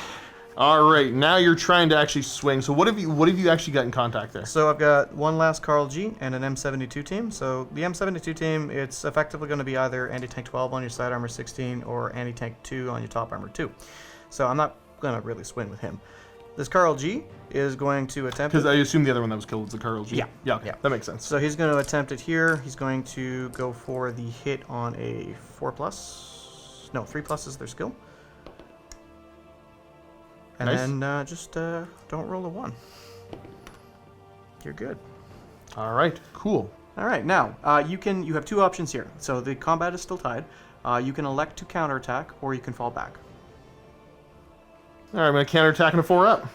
All right. Now you're trying to actually swing. So what have you actually got in contact there? So I've got one last Carl G and an M72 team. So the M72 team, it's effectively going to be either anti-tank 12 on your side armor 16 or anti-tank 2 on your top armor 2. So I'm not going to really swing with him. This Carl G is going to attempt. Because I assume the other one that was killed was the Carl G. Yeah. Yeah. Okay. Yeah. That makes sense. So he's going to attempt it here. He's going to go for the hit on a 4+. No, 3+ is their skill. And Nice. then just don't roll a 1. You're good. All right. Cool. All right. Now you have 2 options here. So the combat is still tied. You can elect to counterattack, or you can fall back. All right. I'm gonna counterattack and a 4-up.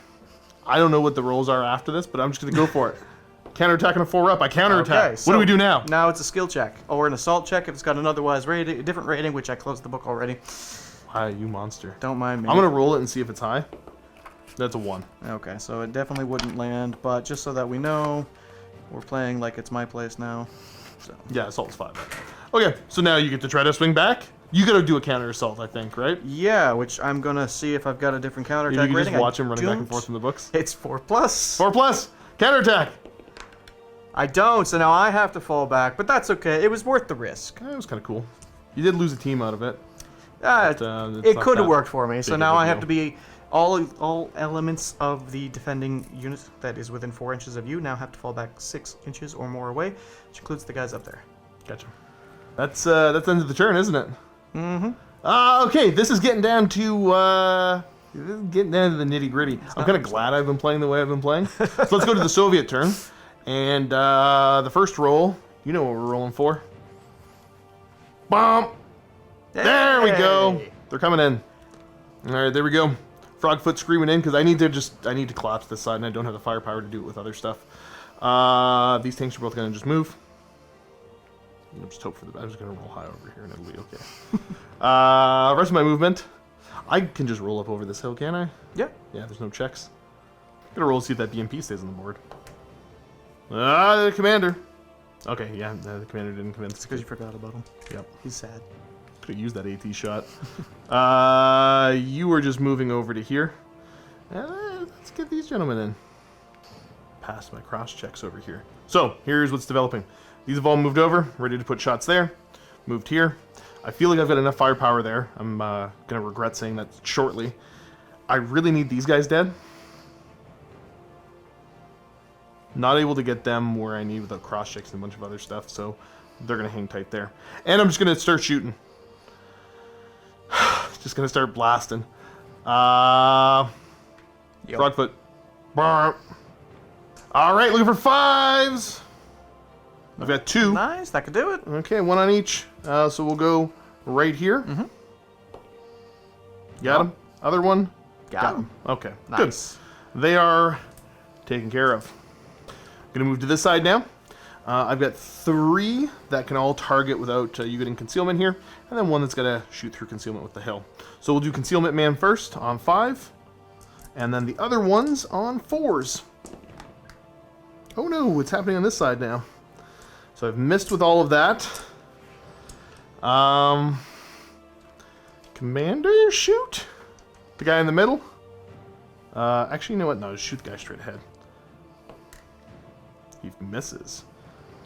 I don't know what the rolls are after this, but I'm just gonna go for it. Counterattack and a 4-up. I counterattack. Okay, so what do we do now? Now it's a skill check or an assault check if it's got an otherwise different rating, which I closed the book already. Why, you monster. Don't mind me. I'm gonna roll it and see if it's high. That's a 1. Okay, so it definitely wouldn't land, but just so that we know, we're playing like it's my place now. So Yeah, assault's 5. Okay, so now you get to try to swing back. You gotta do a counter assault, I think, right? yeah, which I'm gonna see if I've got a different You counterattack can rating. just watch him running back and don't. forth in the books. It's 4+. 4+. Counterattack. I don't, so now I have to fall back, but that's okay. It was worth the risk. It was kind of cool. You did lose a team out of it. It it's could not have worked for me. So big now of a I have deal. to be all elements of the defending unit that is within 4 inches of you now have to fall back 6 inches or more away, which includes the guys up there. Gotcha. That's the end of the turn, isn't it? Mm-hmm. Okay, this is getting down to the nitty gritty. I'm kind of glad I've been playing the way I've been playing. So let's go to the Soviet turn, and the first roll. You know what we're rolling for. Bomb. There we go. Hey! They're coming in. All right, there we go. Frogfoot screaming in because I need to collapse this side, and I don't have the firepower to do it with other stuff. These tanks are both gonna just move. I'm just hope for the. I'm just gonna roll high over here, and it'll be okay. Rest of my movement, I can just roll up over this hill, can I? Yeah. Yeah, there's no checks. I'm gonna roll to see if that BMP stays on the board. The commander. Okay, yeah, the commander didn't come in. It's because you forgot about him. Yep. He's sad. Could have used that AT shot. You were just moving over to here. Let's get these gentlemen in. Pass my cross checks over here. So, here's what's developing. These have all moved over, ready to put shots there. Moved here. I feel like I've got enough firepower there. I'm going to regret saying that shortly. I really need these guys dead. Not able to get them where I need without cross checks and a bunch of other stuff, so they're going to hang tight there. And I'm just going to start shooting. Just going to start blasting. Frogfoot. Barp. All right, looking for 5s. I've got 2. Nice, that could do it. Okay, 1 on each. So we'll go right here. Got him. Other one. Got him. Okay, Nice. good. They are taken care of. Gonna move to this side now. I've got 3 that can all target without you getting concealment here, and then 1 that's gonna shoot through concealment with the hill. So we'll do concealment man first on 5, and then the other ones on 4s. Oh no, what's happening on this side now? So I've missed with all of that. Commander, shoot the guy in the middle. Actually, you know what? No, just shoot the guy straight ahead. He misses.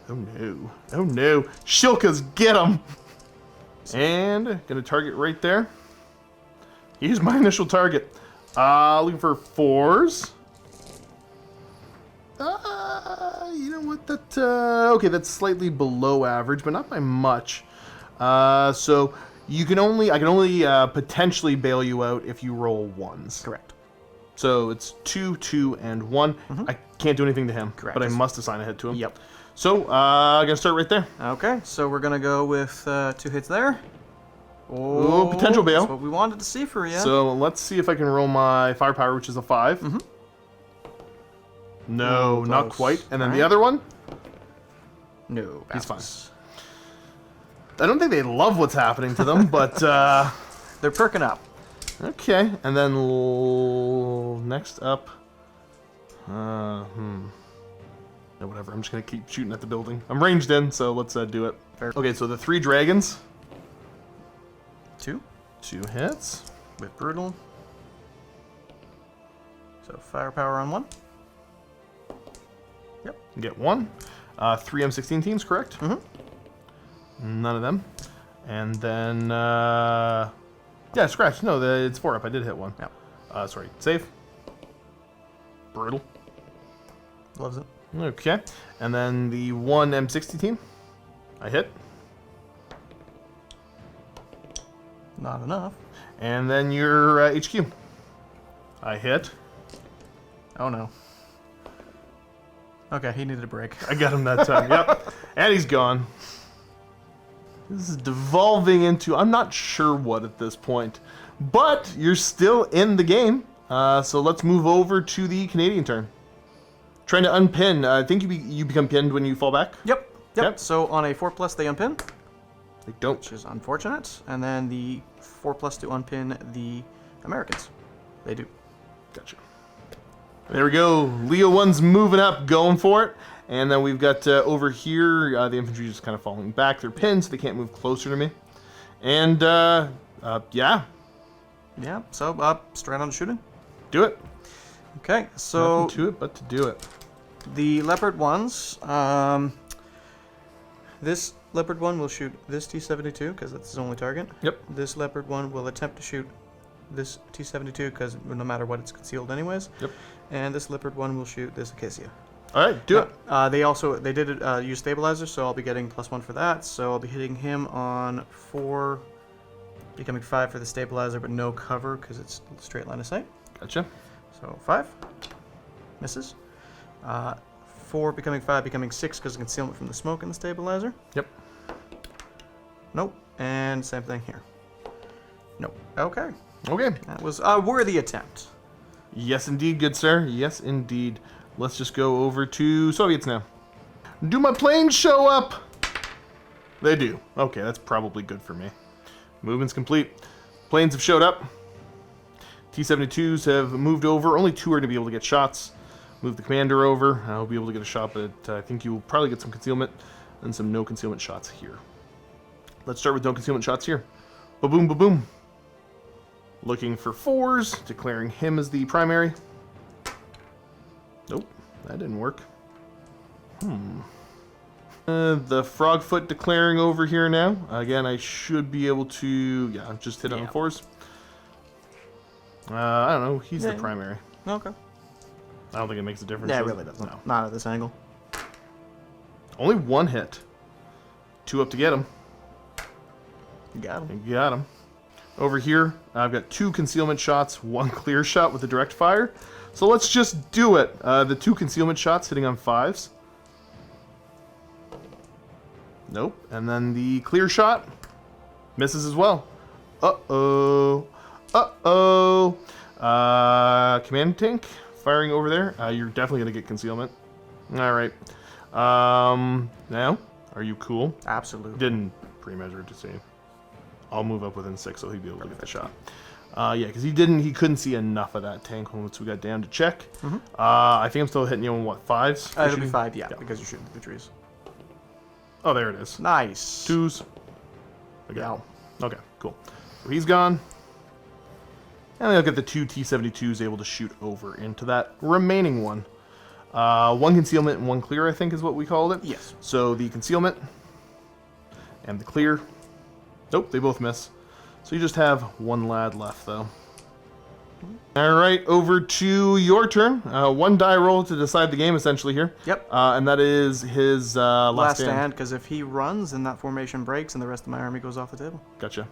Oh no. Oh no. Shilkas, get him! And gonna target right there. Here's my initial target. Looking for 4s. You know what? That okay, that's slightly below average, but not by much. So I can only potentially bail you out if you roll 1s. Correct. So it's 2, 2, and 1. I can't do anything to him, Correct. but I must assign a hit to him. Yep. So I'm gonna start right there. Okay, so we're gonna go with 2 hits there. Oh, potential bail. That's what we wanted to see for you. So let's see if I can roll my firepower, which is a 5. No, not close. quite. And then the Alright. other one, No, he's fine. bounce. I don't think they love what's happening to them, but They're perking up. okay. And then next up, no, whatever. I'm just gonna keep shooting at the building. I'm ranged in, so let's do it. Fair. Okay, so the 3 dragons, 2 2 hits. with brutal. So firepower on 1. Get 1. 3 M16 teams, correct? None of them. And then, yeah, scratch. No, it's 4 up. I did hit 1. Yep. Sorry. Save. Brutal. Loves it. Okay. And then the 1 M60 team. I hit. Not enough. And then your HQ. I hit. Oh no. Okay, he needed a break. I got him that time. Yep. And he's gone. This is devolving into, I'm not sure what at this point. But you're still in the game. So let's move over to the Canadian turn. Trying to unpin. I think you become pinned when you fall back. Yep. Yep. So on a 4+ they unpin, They don't. which is unfortunate. And then the 4+ to unpin the Americans. They do. Gotcha. There we go. Leo 1's moving up, going for it. And then we've got over here, the infantry just kind of falling back. They're pinned, so they can't move closer to me. And, yeah, Yeah, so straight on to shooting. do it. Okay, so Nothing to it but to do it. the leopard ones, this leopard one will shoot this T-72 because that's his only target. Yep. This leopard one will attempt to shoot this T-72 because no matter what, it's concealed anyways. Yep. And this leopard one will shoot this Acacia. All right, do it. They did use stabilizer, so I'll be getting +1 for that. So I'll be hitting him on 4, becoming 5 for the stabilizer, but no cover because it's straight line of sight. Gotcha. So 5 misses. 4 becoming 5, becoming 6 because of concealment from the smoke and the stabilizer. Yep. Nope. And same thing here. Nope. Okay. Okay. That was a worthy attempt. Yes, indeed, good sir. Yes, indeed. Let's just go over to Soviets now. Do my planes show up? They do. Okay, that's probably good for me. Movement's complete. Planes have showed up. T-72s have moved over. Only 2 are to be able to get shots. Move the commander over. I'll be able to get a shot, but I think you'll probably get some concealment and some no concealment shots here. Let's start with no concealment shots here. Ba-boom, ba-boom. Looking for 4s, declaring him as the primary. Nope, that didn't work. The Frogfoot declaring over here now. Again, I should be able to, just hit on 4s. I don't know, he's the primary. Okay. I don't think it makes a difference. Yeah, it does really doesn't. No. Not at this angle. Only 1 hit. 2 up to get him. You got him. You got him. Over here, I've got 2 concealment shots, 1 clear shot with a direct fire. So let's just do it. The 2 concealment shots hitting on 5s. Nope. And then the clear shot misses as well. Uh-oh. Uh-oh. Command tank, firing over there. You're definitely going to get concealment. All right. Now, are you cool? Absolutely. Didn't pre-measure it to see. I'll move up within 6 so he'd be able to get the shot. Yeah, because he couldn't see enough of that tank once we got down to check. I think I'm still hitting you on what, 5s? It'll be 5, yeah, because you're shooting through the trees. Oh, there it is. Nice. 2s. Okay. Yeah. Okay, cool. So he's gone. And I'll get the 2 T-72s able to shoot over into that remaining one. 1 concealment and 1 clear, I think is what we called it. Yes. So the concealment and the clear. Nope, they both miss. So you just have 1 lad left, though. All right, over to your turn. 1 die roll to decide the game, essentially, here. Yep. And that is his last stand. Because if he runs, then that formation breaks and the rest of my army goes off the table. Gotcha.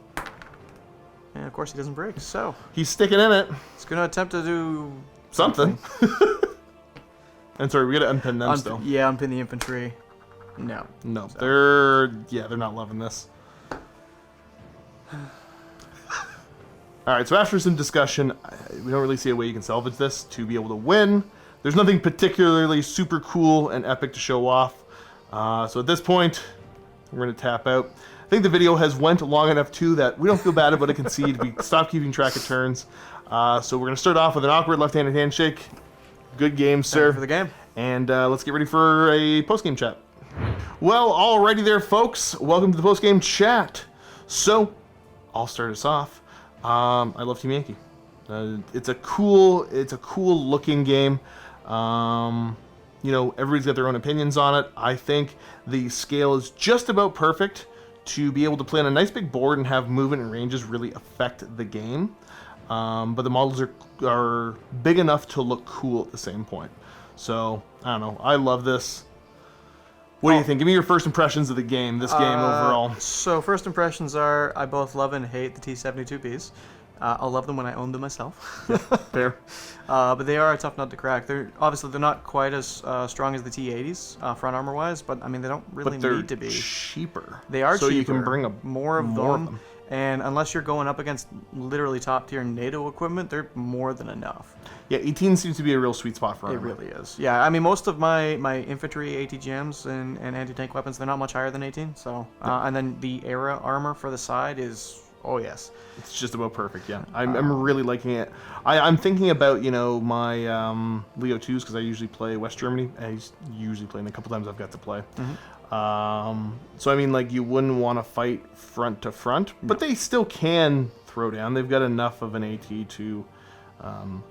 And of course he doesn't break, so He's sticking in it. he's going to attempt to do Something. And sorry, we got to unpin them still. Yeah, unpin the infantry. No. No, So. they're not loving this. All right, so after some discussion, we don't really see a way you can salvage this to be able to win. There's nothing particularly super cool and epic to show off. So at this point, we're going to tap out. I think the video has went long enough, too, that we don't feel bad about a concede. We stopped keeping track of turns. So we're going to start off with an awkward left-handed handshake. Good game, sir. For the game. And let's get ready for a post-game chat. Well, alrighty there, folks. Welcome to the post-game chat. So, I'll start us off. I love Team Yankee. It's a cool looking game. You know, everybody's got their own opinions on it. I think the scale is just about perfect to be able to play on a nice big board and have movement and ranges really affect the game. But the models are big enough to look cool at the same point. So, I don't know. I love this. What do you think? Give me your first impressions of the game, this game overall. So first impressions are I both love and hate the T-72Bs. I'll love them when I own them myself. Fair. But they are a tough nut to crack. They're not quite as strong as the T-80s front armor wise, but I mean they don't really But they're need to be. cheaper. They are so cheaper. you can bring more of them. And unless you're going up against literally top tier NATO equipment, they're more than enough. Yeah, 18 seems to be a real sweet spot for It armor. really is. Yeah, I mean most of my infantry ATGMs and anti-tank weapons, they're not much higher than 18. So and then the era armor for the side is yes. It's just about perfect, yeah. I'm really liking it. I'm thinking about, you know, my Leo 2s because I usually play West Germany. I usually play them a couple times I've got to play. So, I mean, like, you wouldn't want to fight front to front, but they still can throw down. They've got enough of an AT to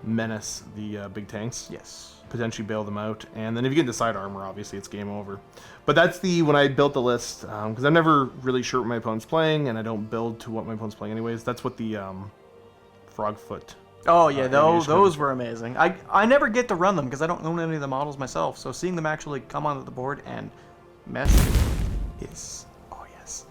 menace the big tanks. Yes. Potentially bail them out. And then if you get into side armor, obviously, it's game over. But that's when I built the list, because I'm never really sure what my opponent's playing, and I don't build to what my opponent's playing anyways. That's what the Frogfoot. Oh yeah, those were amazing. I never get to run them because I don't own any of the models myself. So seeing them actually come onto the board and mesh is yes.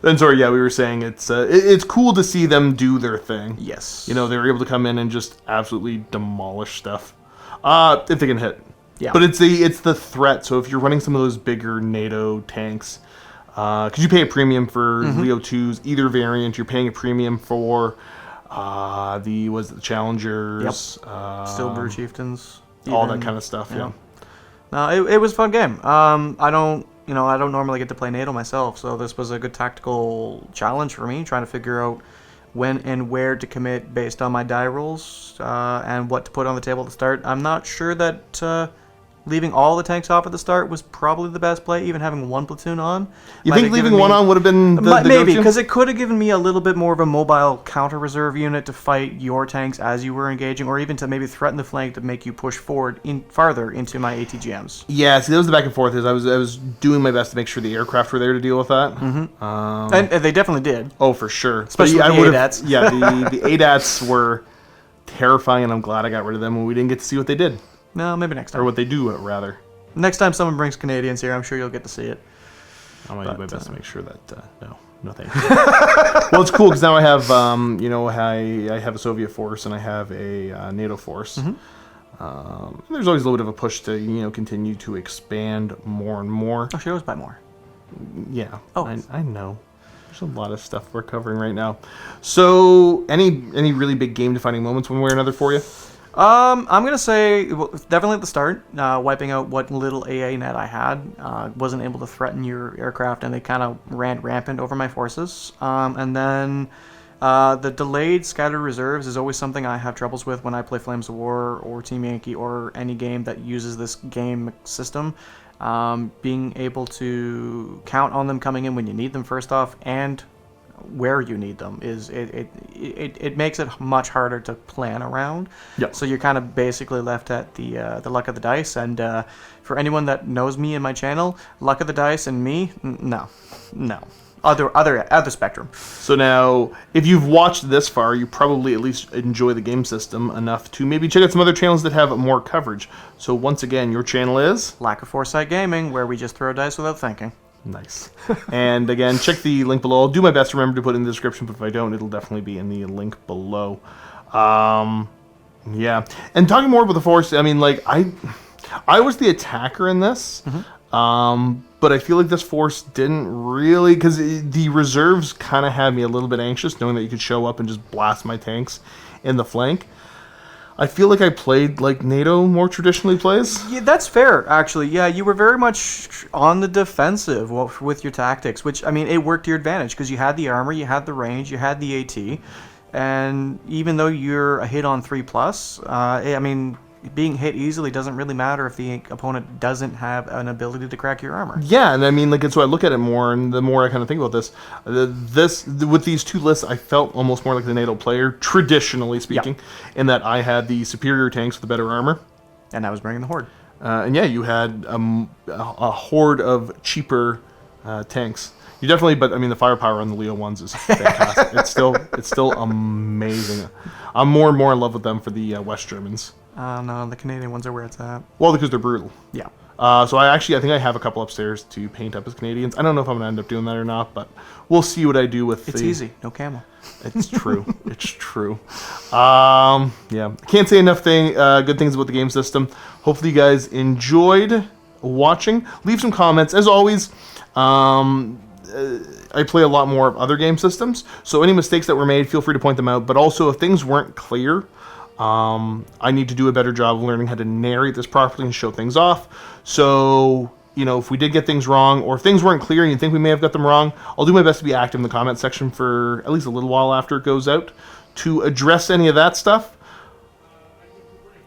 Then sorry, yeah, we were saying it's cool to see them do their thing. Yes. You know, they're able to come in and just absolutely demolish stuff. If they can hit. Yeah. But it's the threat. So if you're running some of those bigger NATO tanks, because you pay a premium for Leo 2s, either variant, you're paying a premium for the Challengers, Still Brew Chieftains, all that kind of stuff. Yeah. No, it was a fun game. I don't normally get to play NATO myself, so this was a good tactical challenge for me, trying to figure out when and where to commit based on my die rolls and what to put on the table to start. I'm not sure that leaving all the tanks off at the start was probably the best play, even having one platoon on. You think leaving one on would have been the maybe, go-to? because it could have given me a little bit more of a mobile counter-reserve unit to fight your tanks as you were engaging, or even to maybe threaten the flank to make you push forward farther into my ATGMs. Yeah, see, that was the back and forth. I was doing my best to make sure the aircraft were there to deal with that. And they definitely did. Oh, for sure. Especially but, with the ADATs. Yeah, the ADATs were terrifying, and I'm glad I got rid of them when we didn't get to see what they did. No, maybe next time. Or what they do, rather. Next time someone brings Canadians here, I'm sure you'll get to see it. I'm going to do my best to make sure that, no thank you. Well, it's cool, because now I have, I have a Soviet force, and I have a NATO force. There's always a little bit of a push to, continue to expand more and more. Oh, she always buy more. Yeah. Oh. I know. There's a lot of stuff we're covering right now. So, any really big game-defining moments one way or another for you? I'm gonna say definitely at the start, wiping out what little AA net I had. Wasn't able to threaten your aircraft, and they kind of ran rampant over my forces. And then the delayed scattered reserves is always something I have troubles with when I play Flames of War or Team Yankee or any game that uses this game system. Being able to count on them coming in when you need them first off, and where you need them is it makes it much harder to plan around. Yep. So you're kind of basically left at the luck of the dice. And for anyone that knows me and my channel, luck of the dice and me, no, other spectrum. So now, if you've watched this far, you probably at least enjoy the game system enough to maybe check out some other channels that have more coverage. So once again, your channel is Lack of Foresight Gaming, where we just throw dice without thinking. nice. And again, check the link below. I'll do my best to remember to put it in the description, but if I don't, it'll definitely be in the link below. Yeah. And talking more about the Force, I mean, like, I was the attacker in this. But I feel like this force didn't really, because the reserves kind of had me a little bit anxious, knowing that you could show up and just blast my tanks in the flank. I feel like I played like NATO more traditionally plays. Yeah, that's fair, actually. Yeah, you were very much on the defensive with your tactics, which, I mean, it worked to your advantage because you had the armor, you had the range, you had the AT, and even though you're a hit on 3+, I mean, being hit easily doesn't really matter if the opponent doesn't have an ability to crack your armor. Yeah, and I mean, like, it's why I look at it more, and the more I kind of think about this, with these two lists, I felt almost more like the NATO player, traditionally speaking, in that I had the superior tanks with the better armor. And I was bringing the Horde. And yeah, you had a horde of cheaper tanks. You definitely, but I mean, the firepower on the Leo ones is fantastic. it's still amazing. I'm more and more in love with them for the West Germans. No, the Canadian ones are where it's at. Well, because they're brutal. Yeah. So I think I have a couple upstairs to paint up as Canadians. I don't know if I'm gonna end up doing that or not, but we'll see what I do with. It's easy, no camo. It's true. It's true. Yeah, can't say enough good things about the game system. Hopefully, you guys enjoyed watching. Leave some comments. As always, I play a lot more of other game systems, so any mistakes that were made, feel free to point them out. But also, if things weren't clear, I need to do a better job of learning how to narrate this properly and show things off. So, you know, if we did get things wrong, or if things weren't clear and you think we may have got them wrong, I'll do my best to be active in the comment section for at least a little while after it goes out to address any of that stuff.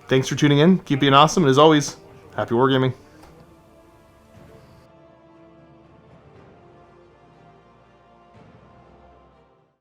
Thanks for tuning in. Keep being awesome. And as always, happy wargaming.